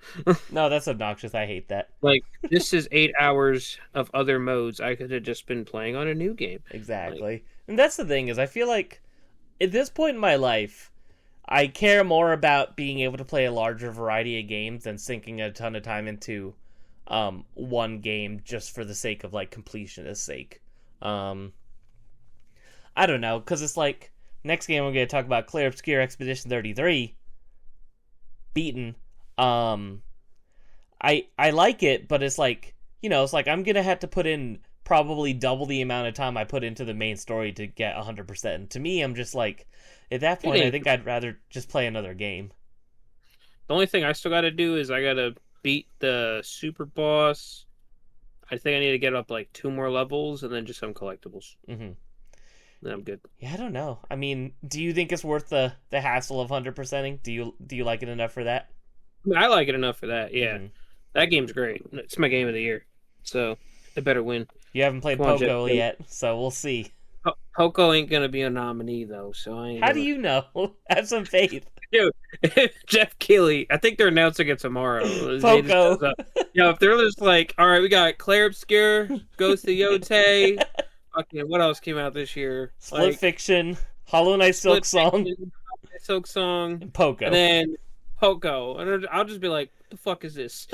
that's obnoxious. I hate that. Like, this is 8 hours of other modes I could have just been playing on a new game. Exactly. Like, and that's the thing, is I feel like at this point in my life, I care more about being able to play a larger variety of games than sinking a ton of time into one game just for the sake of like completionist sake. I don't know, because it's like next game we're going to talk about, Clair Obscur Expedition 33. Beaten. I like it, but it's like, it's like I'm gonna have to put in probably double the amount of time I put into the main story to get 100%. And to me, I'm just like, at that point, I think I'd rather just play another game. The only thing I still got to do is I got to beat the super boss. I think I need to get up like 2 more levels and then just some collectibles. Mm-hmm. Then I'm good. Yeah, I don't know. I mean, do you think it's worth the hassle of 100%ing? Do you like it enough for that? I like it enough for that. Yeah, Mm-hmm. That game's great. It's my game of the year, so it better win. You haven't played Poco yet, so we'll see. Poco ain't gonna be a nominee though, so I ain't. How do you know? Have some faith. Dude, Jeff Keighley, I think they're announcing it tomorrow. Poco. If they're just like, all right, we got Clair Obscur, Ghost of Yote. Okay, what else came out this year? Split Fiction, Hollow Knight Silk Song, and Poco. And then Poco. And I'll just be like, what the fuck is this?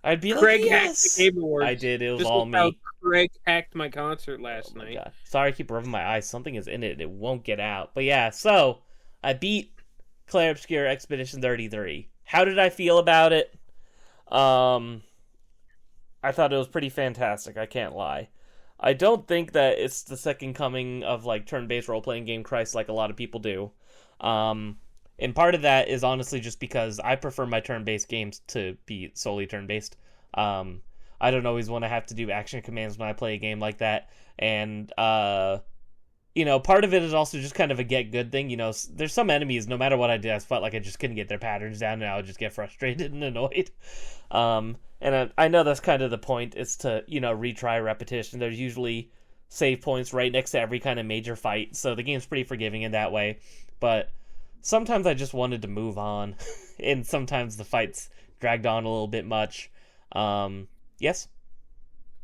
I'd be like, Craig hacked yes! the Game Awards. I did. It was Just all like how me. Craig hacked my concert last Oh my night. god. Sorry, I keep rubbing my eyes. Something is in it and it won't get out. But yeah, so I beat Clair Obscur Expedition 33. How did I feel about it? I thought it was pretty fantastic, I can't lie. I don't think that it's the second coming of like turn-based role-playing game Christ like a lot of people do. And part of that is honestly just because I prefer my turn-based games to be solely turn-based. I don't always want to have to do action commands when I play a game like that. And part of it is also just kind of a get good thing. There's some enemies, no matter what I did, I felt like I just couldn't get their patterns down, and I would just get frustrated and annoyed. And I know that's kind of the point, is to, retry repetition. There's usually save points right next to every kind of major fight, so the game's pretty forgiving in that way. But sometimes I just wanted to move on, and sometimes the fights dragged on a little bit much. Yes?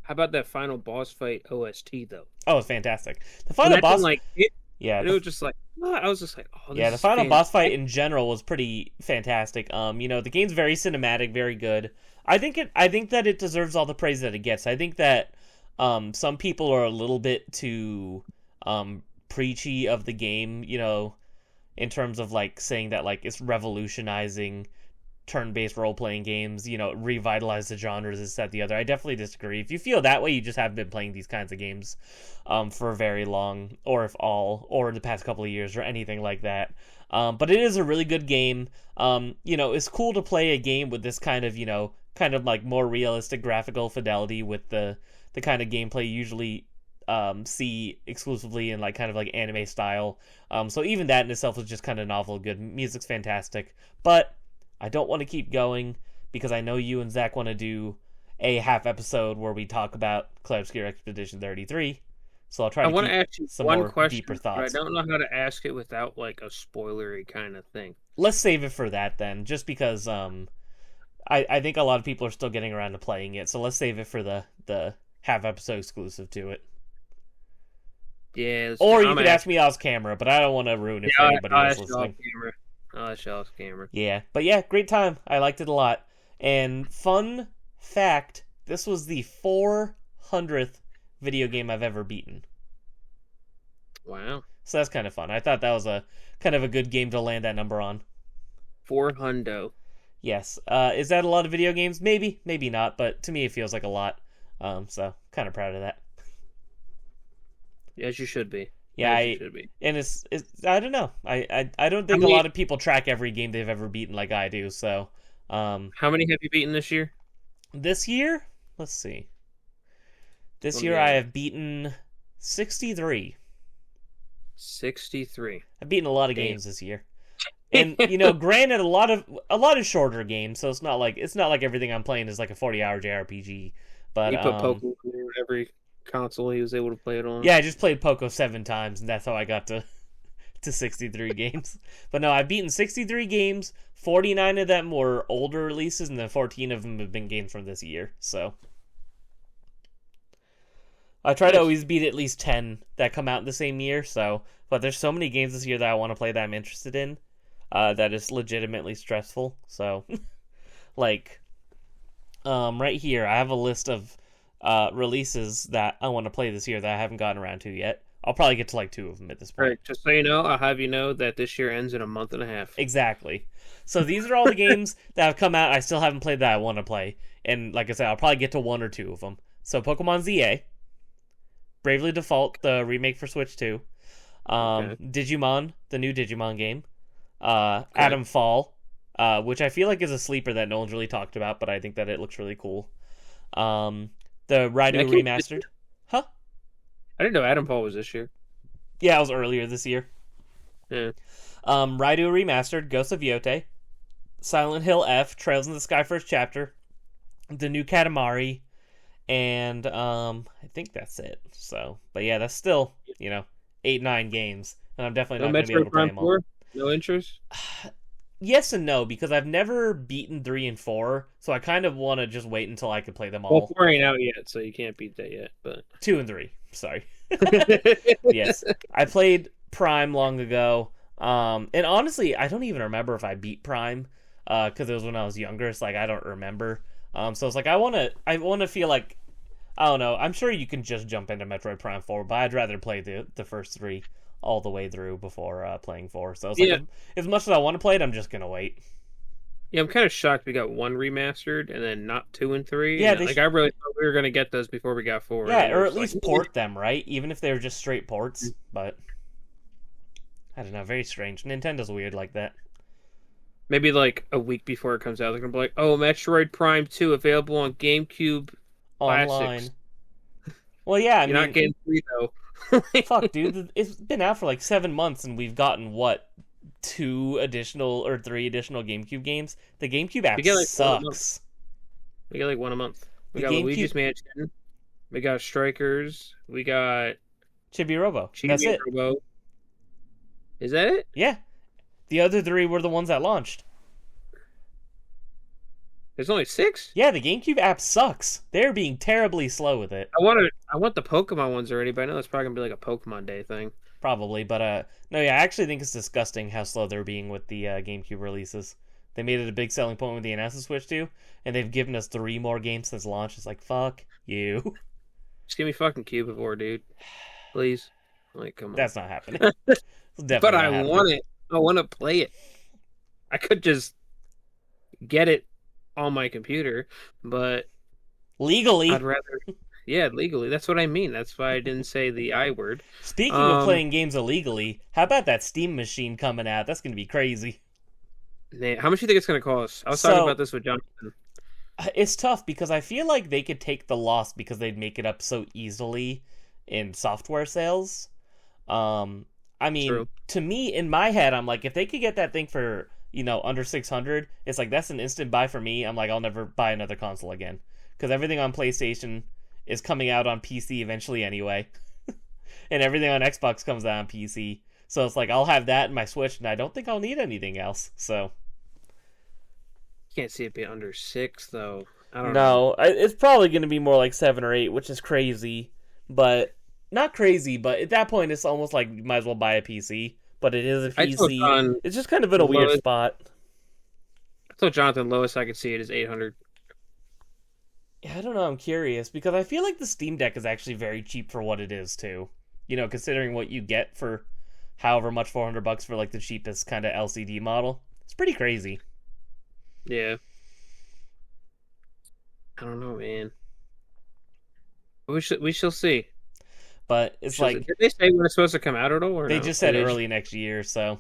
How about that final boss fight OST though? Oh, it's fantastic. The final boss, yeah, and it was just like, I was just like, oh, this yeah, the is final boss fight fantastic. in general was pretty fantastic. The game's very cinematic, very good. I think that it deserves all the praise that it gets. I think that some people are a little bit too preachy of the game, in terms of like saying that like it's revolutionizing turn-based role-playing games, revitalize the genres, this, that, the other. I definitely disagree. If you feel that way, you just haven't been playing these kinds of games for very long, or or in the past couple of years, or anything like that. But it is a really good game. It's cool to play a game with this kind of like more realistic graphical fidelity with the kind of gameplay you usually see exclusively in like kind of like anime style. So even that in itself is just kind of novel, good. Music's fantastic, but I don't want to keep going because I know you and Zach want to do a half episode where we talk about Clair Obscur Expedition 33. So I'll try to want to keep ask you some one more question, deeper but thoughts. I don't know how to ask it without like a spoilery kind of thing. Let's save it for that then, just because I think a lot of people are still getting around to playing it. So let's save it for the half episode exclusive to it. Yeah. Or you could ask me off camera, but I don't want to ruin it for anybody else listening. Off camera. Yeah, but yeah, great time. I liked it a lot. And fun fact, this was the 400th video game I've ever beaten. Wow. So that's kind of fun. I thought that was a kind of a good game to land that number on. 400. Yes. Is that a lot of video games? Maybe, maybe not, but to me it feels like a lot. So kind of proud of that. Yes, you should be. Yeah, yes, you should be. And it's I don't know. I don't think a lot of people track every game they've ever beaten like I do. So, how many have you beaten this year? This year, let's see. This year I have beaten 63. 63. I've beaten a lot of games this year. And granted, a lot of shorter games, so it's not like everything I'm playing is like a 40-hour JRPG. But you put Pokemon in every console he was able to play it on. Yeah, I just played Poco 7 times, and that's how I got to 63 games. But no, I've beaten 63 games. 49 of them were older releases, and then 14 of them have been games from this year. So I try to always beat at least 10 that come out in the same year. So, but there's so many games this year that I want to play that I'm interested in. That is legitimately stressful. So, like, right here, I have a list of releases that I want to play this year that I haven't gotten around to yet. I'll probably get to like 2 of them at this point. Right, just so you know, I'll have you know that this year ends in a month and a half. Exactly. So these are all the games that have come out I still haven't played that I want to play. And like I said, I'll probably get to 1 or 2 of them. So Pokemon ZA, Bravely Default, the remake for Switch 2, Digimon, the new Digimon game, Atom Fall, which I feel like is a sleeper that no one's really talked about, but I think that it looks really cool. The Raidu Remastered. Huh? I didn't know Atom Fall was this year. Yeah, it was earlier this year. Yeah. Raidu Remastered, Ghosts of Yote, Silent Hill F, Trails in the Sky First Chapter, the new Katamari, and I think that's it. So, but yeah, that's still 8-9 games, and I'm definitely not going to be able to play them all. No interest? Yes and no, because I've never beaten 3 and 4, so I kind of want to just wait until I can play them all. Well, 4 ain't out yet, so you can't beat that yet. But 2 and 3, sorry. Yes, I played Prime long ago, and honestly, I don't even remember if I beat Prime, because it was when I was younger. It's like I don't remember. So it's like I wanna feel like, I don't know. I'm sure you can just jump into Metroid Prime 4, but I'd rather play the first three all the way through before playing 4. So it's like, Yeah, as much as I want to play it, I'm just gonna wait. yeah. I'm kind of shocked we got one remastered and then not two and three. Yeah, And like I really thought we were gonna get those before we got four. And yeah, then or we're at just like, least port them, right? Even if they're just straight ports. But I don't know, very strange. Nintendo's weird like that. maybe like a week before it comes out, they're gonna be like, "Oh, Metroid Prime 2 available on GameCube Online. Classics." Well, yeah, I You're not mean, getting three though. fuck, dude. It's been out for like 7 months, and we've gotten what, 3 additional GameCube games. The GameCube app We get like one a month. sucks. We get like one a month. We The got Luigi's GameCube Mansion. We got Strikers. We got Chibi Robo. That's Chibi it. Robo. Is that it? Yeah, the other three were the ones that launched. There's only six. Yeah, the GameCube app sucks. They're being terribly slow with it. I want the Pokemon ones already, but I know that's probably gonna be like a Pokemon Day thing. Probably, but no, yeah, I actually think it's disgusting how slow they're being with the GameCube releases. They made it a big selling point with the NS and Switch too, and they've given us 3 more games since launch. It's like, fuck you. Just give me fucking Cubivore, dude. Please. Like, come on. That's not happening. It's definitely But not I happening. want it. I want to play it. I could just get it on my computer, but Legally. I'd rather. Yeah, legally. That's what I mean. That's why I didn't say the I word. Speaking of playing games illegally, how about that Steam machine coming out? That's going to be crazy. How much do you think it's going to cost? I was talking about this with Jonathan. It's tough because I feel like they could take the loss because they'd make it up so easily in software sales. I mean, True. to me, in my head, I'm like, if they could get that thing for, under 600, it's like, that's an instant buy for me. I'm like, I'll never buy another console again. Because everything on PlayStation is coming out on PC eventually anyway. And everything on Xbox comes out on PC. So it's like, I'll have that in my Switch, and I don't think I'll need anything else. So Can't see it be under 6, though. I don't know. no, it's probably going to be more like 7 or 8, which is crazy. But not crazy, but at that point, it's almost like you might as well buy a PC. But it is a I told PC. John It's just kind of in a weird lowest- spot. I told Jonathan lowest I could see it is 800. Yeah, I don't know. I'm curious because I feel like the Steam Deck is actually very cheap for what it is too. Considering what you get for however much, $400 for like the cheapest kind of LCD model. It's pretty crazy. Yeah. I don't know, man. We shall see. But it's like Did they say when it's supposed to come out at all? Or they no? just said Or early next year, so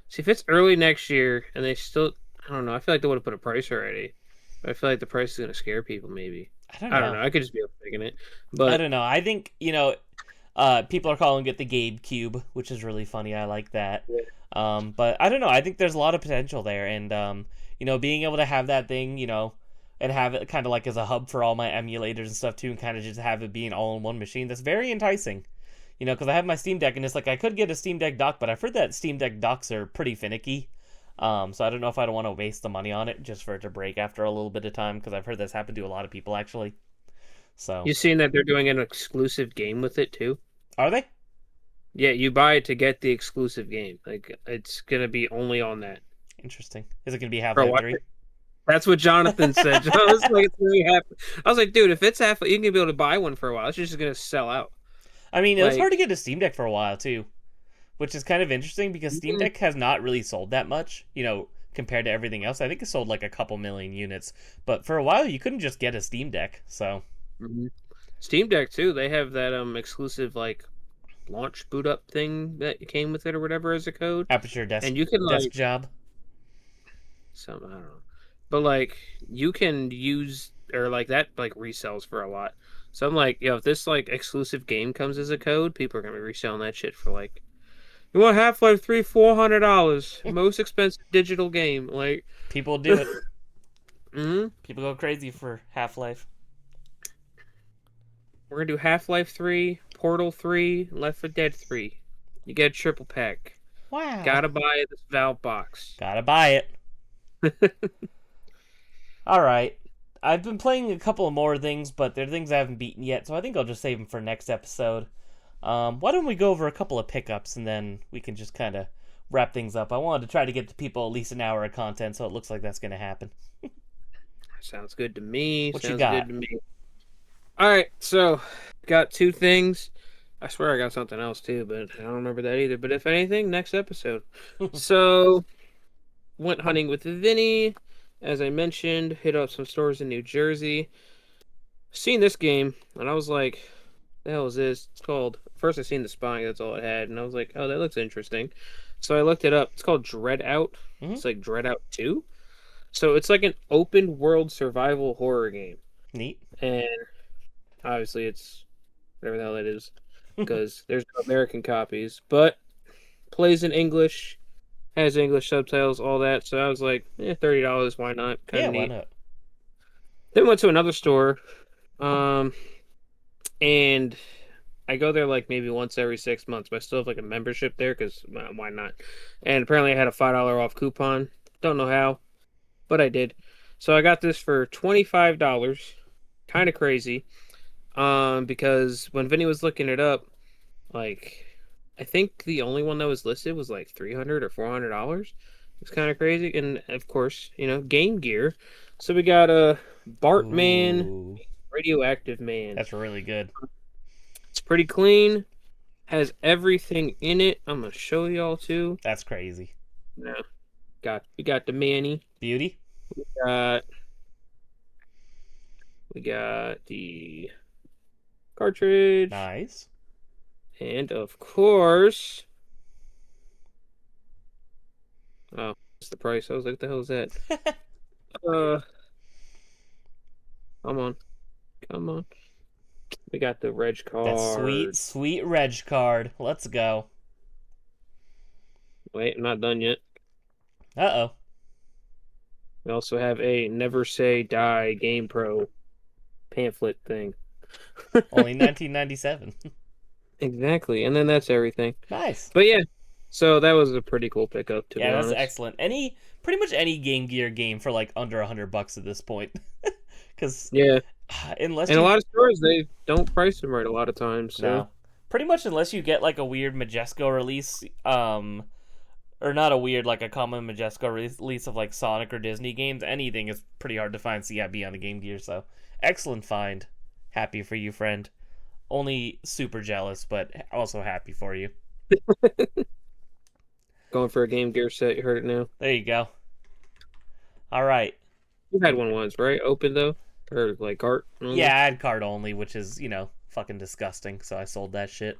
See, if it's early next year and they still, I don't know. I feel like they would have put a price already. But I feel like the price is going to scare people. Maybe. I don't know. I don't know. I could just be overthinking it. I But don't know. I think people are calling it the Gabe Cube, which is really funny. I like that. But I don't know. I think there's a lot of potential there, and being able to have that thing, and have it kind of like as a hub for all my emulators and stuff too, and kind of just have it be an all-in-one machine. That's very enticing. Because I have my Steam Deck, and it's like I could get a Steam Deck dock, but I've heard that Steam Deck docks are pretty finicky. So I don't know if I don't want to waste the money on it just for it to break after a little bit of time, because I've heard that's happened to a lot of people actually. So you seen that they're doing an exclusive game with it too? are they? Yeah, you buy it to get the exclusive game. Like it's gonna be only on that. Interesting. Is it going to be Bro, Half-Life what? 3? That's what Jonathan said. John was like, it's gonna be I was like, dude, if it's half, you can be able to buy one for a while. It's just gonna sell out. I mean, it was Like- hard to get a Steam Deck for a while too, which is kind of interesting because Steam Deck has not really sold that much, compared to everything else. I think it sold like a couple million units, but for a while you couldn't just get a Steam Deck. So Mhm. Steam Deck too. They have that exclusive like launch boot up thing that came with it or whatever as a code, Aperture desk and you can desk like job. some I don't know, but like you can use or like that like resells for a lot. So I'm like, if this like exclusive game comes as a code, people are gonna be reselling that shit for like. You want Half-Life 3, $400, most expensive digital game. Like, People do it. hmm People go crazy for Half-Life. we're gonna do Half-Life 3, Portal 3, Left 4 Dead 3. You get a triple pack. Wow. Gotta buy this Valve box. Gotta buy it. All right. I've been playing a couple of more things, but they're things I haven't beaten yet, so I think I'll just save them for next episode. Why don't we go over a couple of pickups, and then we can just kind of wrap things up. I wanted to try to get to people at least an hour of content, so it looks like that's going to happen. Sounds good to me. What you Sounds good got? to me. All right, so got two things. I swear I got something else too, but I don't remember that either. But if anything, next episode. So went hunting with Vinny, as I mentioned. Hit up some stores in New Jersey. Seen this game, and I was like, "The hell is this?" It's called. First, I seen the spine. That's all it had, and I was like, "Oh, that looks interesting." So I looked it up. It's called Dread Out. Hmm. It's like Dread Out 2. So it's like an open world survival horror game. Neat. And obviously it's whatever the hell that is, because there's no American copies, but plays in English, has English subtitles, all that. So I was like, $30, why not? Kind Yeah, of why neat. not? Then went to another store, and I go there like maybe once every 6 months, but I still have like a membership there because why not? And apparently I had a $5 off coupon. Don't know how, but I did. So I got this for $25. Kind of crazy. Because when Vinny was looking it up, like I think the only one that was listed was like $300 or $400. It's kind of crazy, and of course, Game Gear. So we got a Bartman, Ooh, Radioactive Man. that's really good. It's pretty clean, has everything in it. I'm gonna show y'all too. That's crazy. Yeah, we got the Manny. Beauty. Got we got the cartridge. Nice. And of course, oh, what's the price? I was like, what the hell is that? Uh, come on. We got the reg That sweet, card. sweet reg card. Let's go. Wait, I'm not done yet. Uh-oh. We also have a Never Say Die Game Pro pamphlet thing. Only 1997. Exactly, and then that's everything. Nice. But yeah, so that was a pretty cool pickup, to be Yeah, that's honest. excellent. Pretty much any Game Gear game for like under $100 at this point. Because Yeah, unless and a you lot of stores they don't price them right a lot of times. So no, pretty much unless you get like a weird Majesco release, or not a weird like a common Majesco release of like Sonic or Disney games, anything is pretty hard to find CIB on the Game Gear. So excellent find. Happy for you, friend. Only super jealous, but also happy for you. going for a Game Gear set, you heard it now. There you go. All right. You had one once, right? Open though, or like cart? Only? Yeah, I had card only, which is, fucking disgusting, so I sold that shit.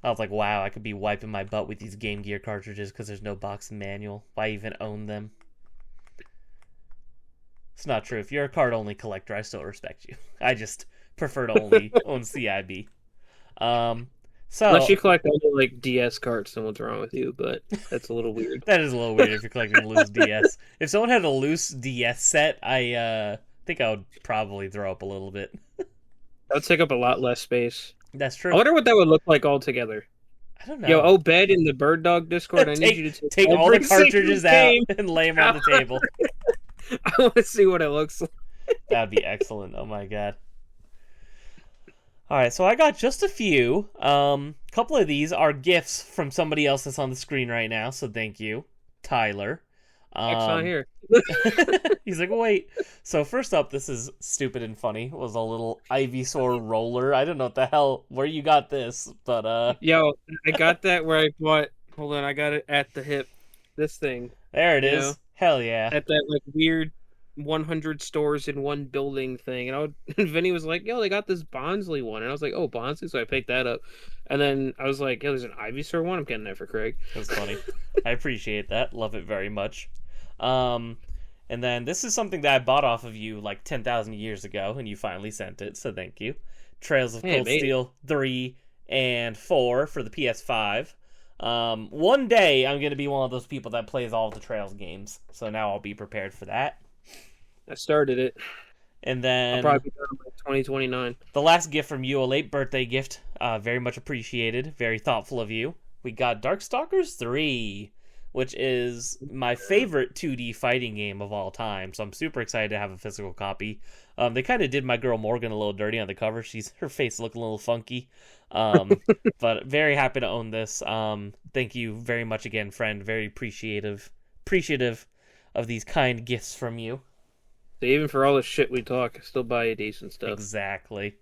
I was like, wow, I could be wiping my butt with these Game Gear cartridges because there's no box and manual. Why even own them? It's not true. If you're a card only collector, I still respect you. I just prefer to only own CIB. So Unless you collect only like DS carts, then what's wrong with you? But that's a little weird. that is a little weird if you're collecting a loose DS. If someone had a loose DS set, I think I would probably throw up a little bit. That would take up a lot less space. That's I true. wonder what that would look like all together. I don't know. Yo, Obed in the Bird Dog Discord, I need you to take all the every single cartridges out game. and lay them on the table. I want to see what it looks like. That'd be excellent. Oh my god. All right, so I got just a few. Couple of these are gifts from somebody else that's on the screen right now, so thank you, Tyler. It's not here. He's like, wait. So first up, this is stupid and funny. Was a little Ivysaur roller. I don't know what the hell where you got this, but Yo, I got that where I bought. Hold on, I got it at the hip. This thing there it you is. know, Hell yeah. at that like weird 100 stores in one building thing, and Vinny was like, "Yo, they got this Bonsley one," and I was like, "Oh, Bonsley," so I picked that up, and then I was like, "Yo, there's an Ivysaur one. I'm getting that for Craig." That's funny. I appreciate that. Love it very much. And then this is something that I bought off of you like 10,000 years ago, and you finally sent it, so thank you. Trails of Cold Steel 3 and 4 for the PS5. One day I'm going to be one of those people that plays all of the Trails games, so now I'll be prepared for that. I started it. And then I'll probably be done by 2029. the last gift from you, a late birthday gift, very much appreciated, very thoughtful of you. We got Darkstalkers 3, which is my favorite 2D fighting game of all time, so I'm super excited to have a physical copy. They kind of did my girl Morgan a little dirty on the cover. Her face looked a little funky, but very happy to own this. Thank you very much again, friend. Very appreciative of these kind gifts from you. So even for all the shit we talk, I still buy you decent stuff. Exactly.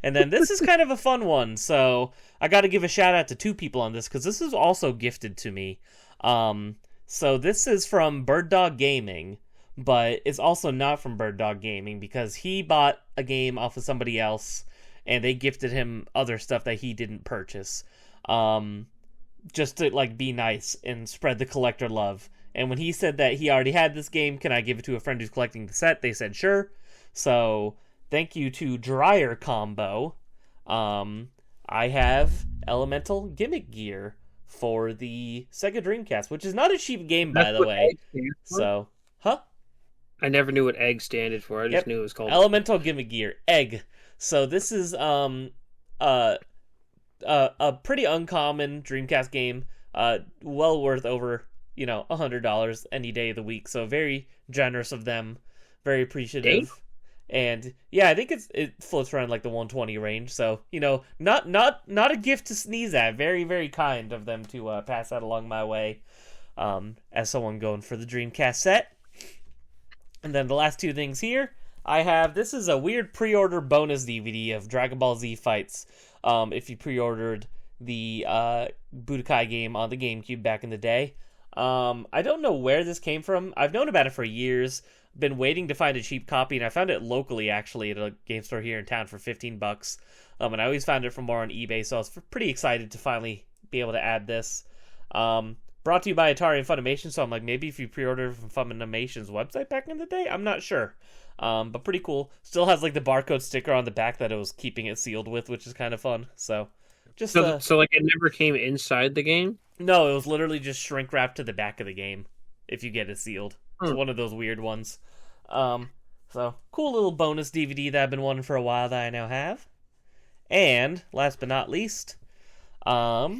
And then this is kind of a fun one. So I got to give a shout out to two people on this because this is also gifted to me. So this is from Bird Dog Gaming, but it's also not from Bird Dog Gaming because he bought a game off of somebody else and they gifted him other stuff that he didn't purchase. Just to like be nice and spread the collector love. And when he said that he already had this game, can I give it to a friend who's collecting the set? They said sure. So thank you to Dryer Combo. I have Elemental Gimmick Gear for the Sega Dreamcast, which is not a cheap game, by That's the what way. egg stands for? So, huh? I never knew what egg standed for. I just Yep. knew it was called Elemental Gimmick Gear Egg. So this is a pretty uncommon Dreamcast game. Well worth over $100 any day of the week. So very generous of them. Very appreciative. Dang. And yeah, I think it floats around like the 120 range. So not a gift to sneeze at. Very very kind of them to pass that along my way. As someone going for the Dreamcast set. And then the last two things here, this is a weird pre-order bonus DVD of Dragon Ball Z Fights. If you pre-ordered the Budokai game on the GameCube back in the day. I don't know where this came from. I've known about it for years. Been waiting to find a cheap copy, and I found it locally, actually, at a game store here in town for $15. And I always found it for more on eBay, so I was pretty excited to finally be able to add this. Brought to you by Atari and Funimation, so I'm like, maybe if you pre-ordered from Funimation's website back in the day? I'm not sure. But pretty cool. Still has like the barcode sticker on the back that it was keeping it sealed with, which is kind of fun. So, just So like it never came inside the game? no, it was literally just shrink wrapped to the back of the game if you get it sealed. It's one of those weird ones. So cool little bonus DVD that I've been wanting for a while that I now have. And last but not least, got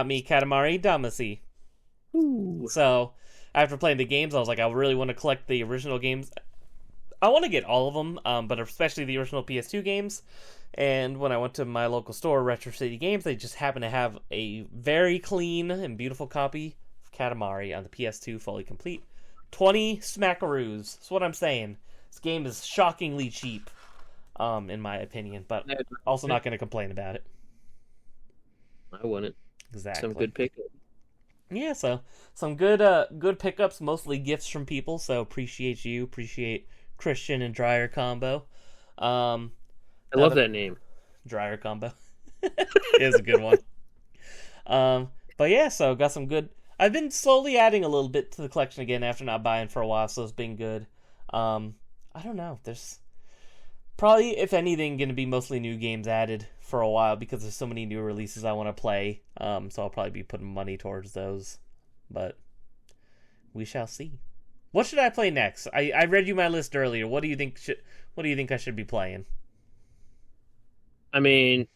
me Katamari Damacy. Ooh. So after playing the games, I was like, I really want to collect the original games. I want to get all of them, but especially the original PS2 games. And when I went to my local store, Retro City Games, they just happened to have a very clean and beautiful copy of Katamari on the PS2, fully complete. 20 smackaroos. That's what I'm saying. This game is shockingly cheap, in my opinion, but also not going to complain about it. I wouldn't. Exactly. Some good pickup. Yeah, so some good pickups, mostly gifts from people. So appreciate you, appreciate Christian and Dryer Combo. I love that name. Dryer Combo. It is a good one. But yeah, so got some good. I've been slowly adding a little bit to the collection again after not buying for a while, so it's been good. I don't know. There's probably, if anything, going to be mostly new games added for a while because there's so many new releases I want to play. So I'll probably be putting money towards those. But we shall see. What should I play next? I read you my list earlier. What do you think I should be playing? I mean,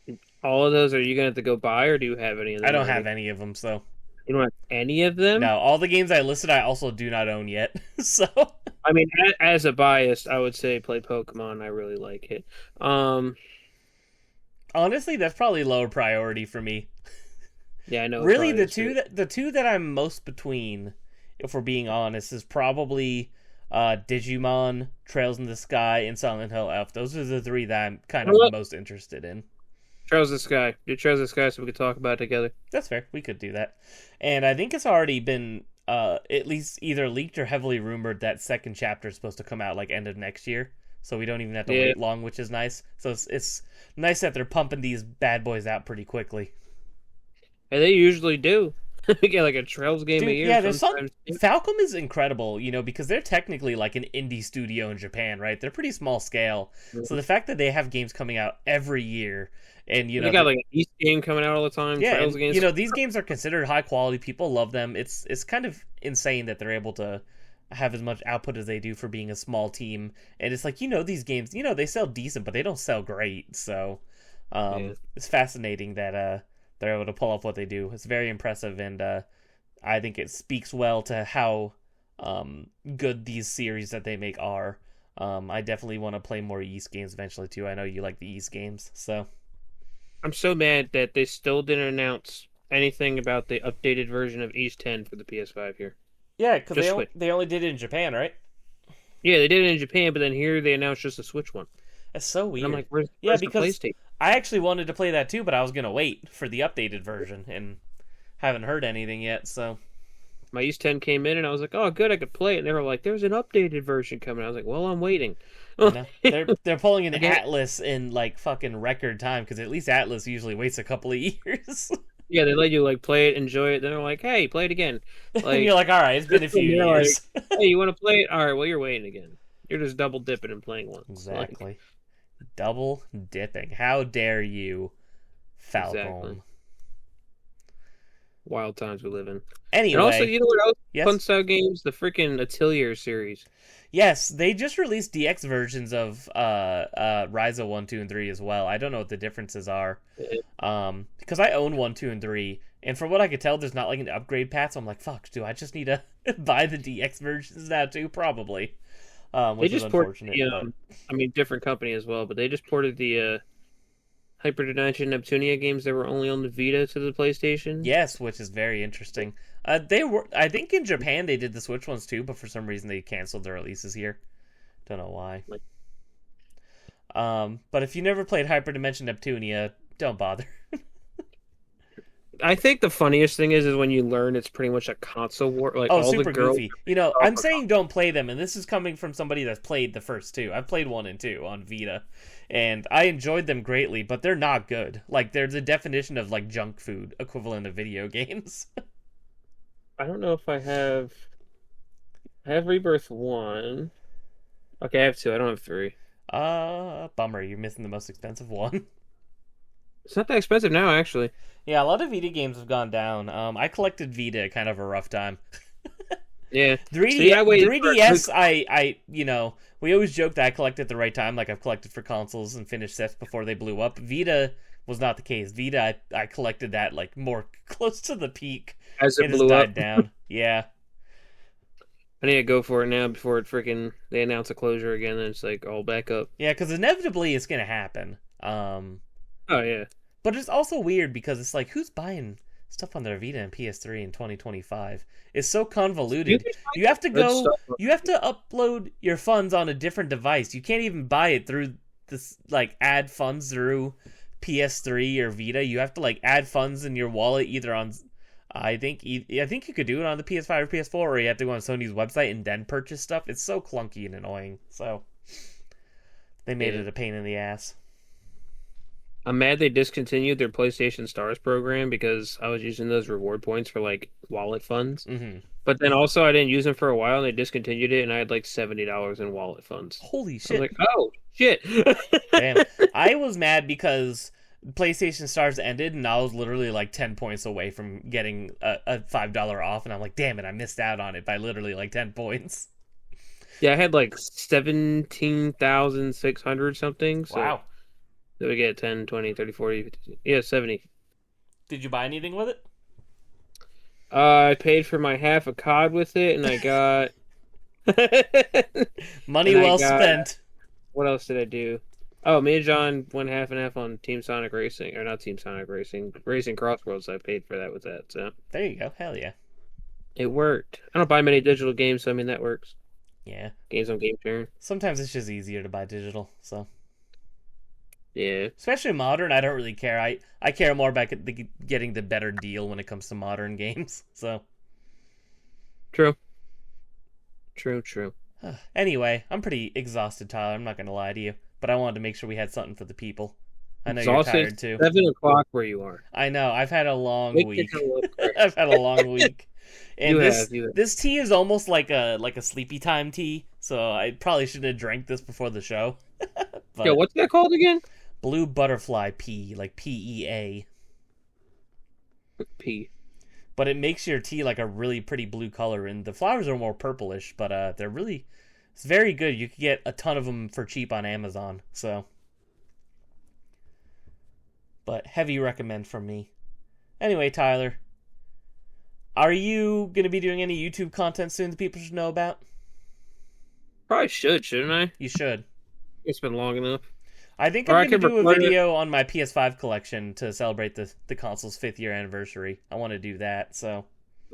all of those, are you going to have to go buy, or do you have any of them? I don't have any of them, so. You don't have any of them? No, all the games I listed I also do not own yet. So I mean, as a bias, I would say play Pokemon. I really like it. Honestly, that's probably lower priority for me. Yeah, I know. Really, the two that I'm most between, if we're being honest, is probably Digimon, Trails in the Sky, and Silent Hill F. Those are the three that I'm kind of most interested in. Trails of the Sky. Do Trails of the Sky so we could talk about it together. That's fair. We could do that. And I think it's already been at least either leaked or heavily rumored that second chapter is supposed to come out like end of next year. So we don't even have to wait long, which is nice. So it's nice that they're pumping these bad boys out pretty quickly. And they usually do. We get like a Trails game a year. Yeah, there's some. Falcom is incredible, because they're technically like an indie studio in Japan, right? They're pretty small scale. Mm-hmm. So the fact that they have games coming out every year, and they got like an East game coming out all the time. Yeah, Trails and, games. These games are considered high quality. People love them. It's kind of insane that they're able to have as much output as they do for being a small team. And it's like these games, they sell decent, but they don't sell great. So it's fascinating that they're able to pull off what they do. It's very impressive, and I think it speaks well to how good these series that they make are. I definitely want to play more East games eventually too. I know you like the East games, so I'm so mad that they still didn't announce anything about the updated version of East 10 for the PS5 here. Yeah, because they only did it in Japan, right? Yeah, they did it in Japan, but then here they announced just a Switch one. That's so And I'm weird. like, where's, Yeah, the because PlayStation? I actually wanted to play that too, but I was gonna wait for the updated version and haven't heard anything yet. So My Use 10 came in, and I was like, oh, good, I could play it. And they were like, there's an updated version coming. I was like, well, I'm waiting. I know they're pulling an Again, Atlas in like fucking record time because at least Atlas usually waits a couple of years. yeah, they let you like play it, enjoy it. Then they're like, hey, play it again. And you're like, all right, it's been a few they're like, years. hey, you want to play it? All right, well, you're waiting again. You're just double dipping and playing once. Exactly. Like, Double dipping. How dare you, Falcom? exactly. Wild times we live in. Anyway, And also, you know what else? yes, Fun style games, the freaking Atelier series. yes, they just released DX versions of Ryza 1, 2, and 3 as well. I don't know what the differences are. Because I own 1, 2, and 3, and from what I could tell, there's not like an upgrade path. So I'm like, fuck, do I just need to buy the DX versions now too? Probably. They Which is just ported unfortunate. the, I mean, different company as well, but they just ported the Hyperdimension Neptunia games that were only on the Vita to the PlayStation. Yes, which is very interesting. They were, I think, in Japan they did the Switch ones too, but for some reason they canceled their releases here. Don't know why. But if you never played Hyperdimension Neptunia, don't bother. I think the funniest thing is when you learn it's pretty much a console war. Like all super the girls, goofy. You know, I'm saying don't play them, and this is coming from somebody that's played the first two. I've played 1 and 2 on Vita, and I enjoyed them greatly, but they're not good. Like, they're the definition of, like, junk food equivalent of video games. I don't know if I have. I have Rebirth 1. Okay, I have 2. I don't have 3. Bummer. You're missing the most expensive one. It's not that expensive now, actually. Yeah, a lot of Vita games have gone down. I collected Vita at kind of a rough time. Yeah. 3D, See, I waited 3DS, I, you know, we always joke that I collect at the right time. Like, I've collected for consoles and finished sets before they blew up. Vita was not the case. Vita, I collected that, like, more close to the peak. As it has blew died up. down. Yeah. I need to go for it now before it freaking they announce a closure again. And it's like all back up. Yeah, because inevitably it's going to happen. Oh yeah. But it's also weird because it's like, who's buying stuff on their Vita and PS3 in 2025? It's so convoluted. You have to go, you have to upload your funds on a different device. You can't even buy it through this, like, add funds through PS3 or Vita. You have to, like, add funds in your wallet either on, I think you could do it on the PS5 or PS4, or you have to go on Sony's website and then purchase stuff. It's so clunky and annoying. So they made it a pain in the ass. I'm mad they discontinued their PlayStation Stars program because I was using those reward points for like wallet funds. Mm-hmm. But then also I didn't use them for a while and they discontinued it and I had like $70 in wallet funds. Holy shit. I was like, oh shit. Damn. I was mad because PlayStation Stars ended and I was literally like 10 points away from getting a $5 off, and I'm like, damn it, I missed out on it by literally like 10 points. Yeah, I had like 17,600 something. So Wow. So we get 10, 20, 30, 40, 50. Yeah, 70. Did you buy anything with it? I paid for my half a COD with it, and I got money well spent. What else did I do? Oh, me and John went half and half on Team Sonic Racing, or not Team Sonic Racing, Racing Crossroads. I paid for that with that, so there you go. Hell yeah, it worked. I don't buy many digital games, so I mean that works. Yeah, games on Game Sharing. Sometimes it's just easier to buy digital, so. Yeah. Especially modern, I don't really care. I care more about getting the better deal when it comes to modern games. So. True. Anyway, I'm pretty exhausted, Tyler. I'm not going to lie to you. But I wanted to make sure we had something for the people. I know Exhausted, you're tired too. 7 o'clock where you are. I know. I've had a long week. I've had a long week. And this tea is almost like a sleepy time tea. So I probably shouldn't have drank this before the show. But, yo, what's that called again? Blue butterfly pea, like PEA. P. But it makes your tea like a really pretty blue color, and the flowers are more purplish, but it's very good. You could get a ton of them for cheap on Amazon, so. But heavy recommend from me. Anyway, Tyler, are you going to be doing any YouTube content soon that people should know about? Probably shouldn't I? You should. It's been long enough. I think I'm going to do a video on my PS5 collection to celebrate the console's 5th year anniversary. I want to do that, so.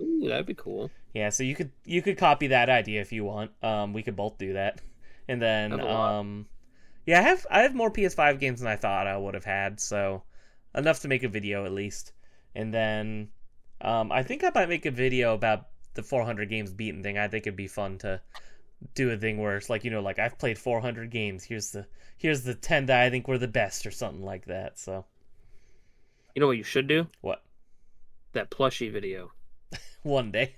Ooh, that'd be cool. Yeah, so you could copy that idea if you want. We could both do that, and I then have a lot. yeah, I have more PS5 games than I thought I would have had, so enough to make a video at least. And then I think I might make a video about the 400 games beaten thing. I think it'd be fun to do a thing where it's like, like I've played 400 games. Here's the 10 that I think were the best or something like that. So You know what you should do? what? That plushie video. One day.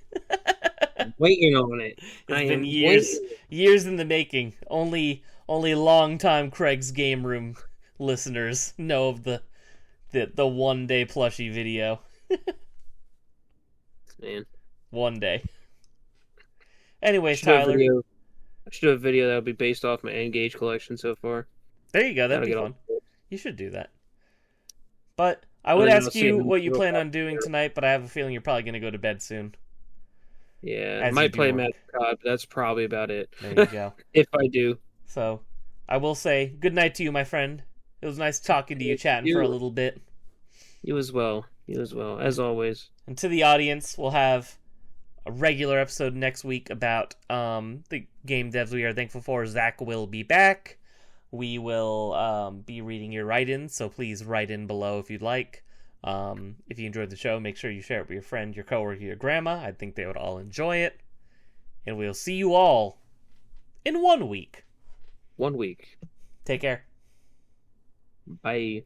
I'm waiting on it. It's I been am years waiting. years in the making. Only long time Craig's Game Room listeners know of the one day plushie video. Man. One day. I Anyways, should do a Tyler. video. I should do a video that would be based off my Engage collection so far. There you go. That'd That'll be get fun. all. You should do that. But I And would then I'll ask see you if what you it'll plan pop on doing there. tonight, but I have a feeling you're probably going to go to bed soon. Yeah, I As you might do play work. Magic God, but that's probably about it. There you go. If I do. So, I will say good night to you, my friend. It was nice talking to you, chatting for a little bit. You as well. You as well. As always. And to the audience, we'll have a regular episode next week about the game devs we are thankful for. Zach will be back. We will be reading your write-ins, so please write in below if you'd like. If you enjoyed the show, make sure you share it with your friend, your coworker, your grandma. I think they would all enjoy it. And we'll see you all in 1 week. 1 week. Take care. Bye.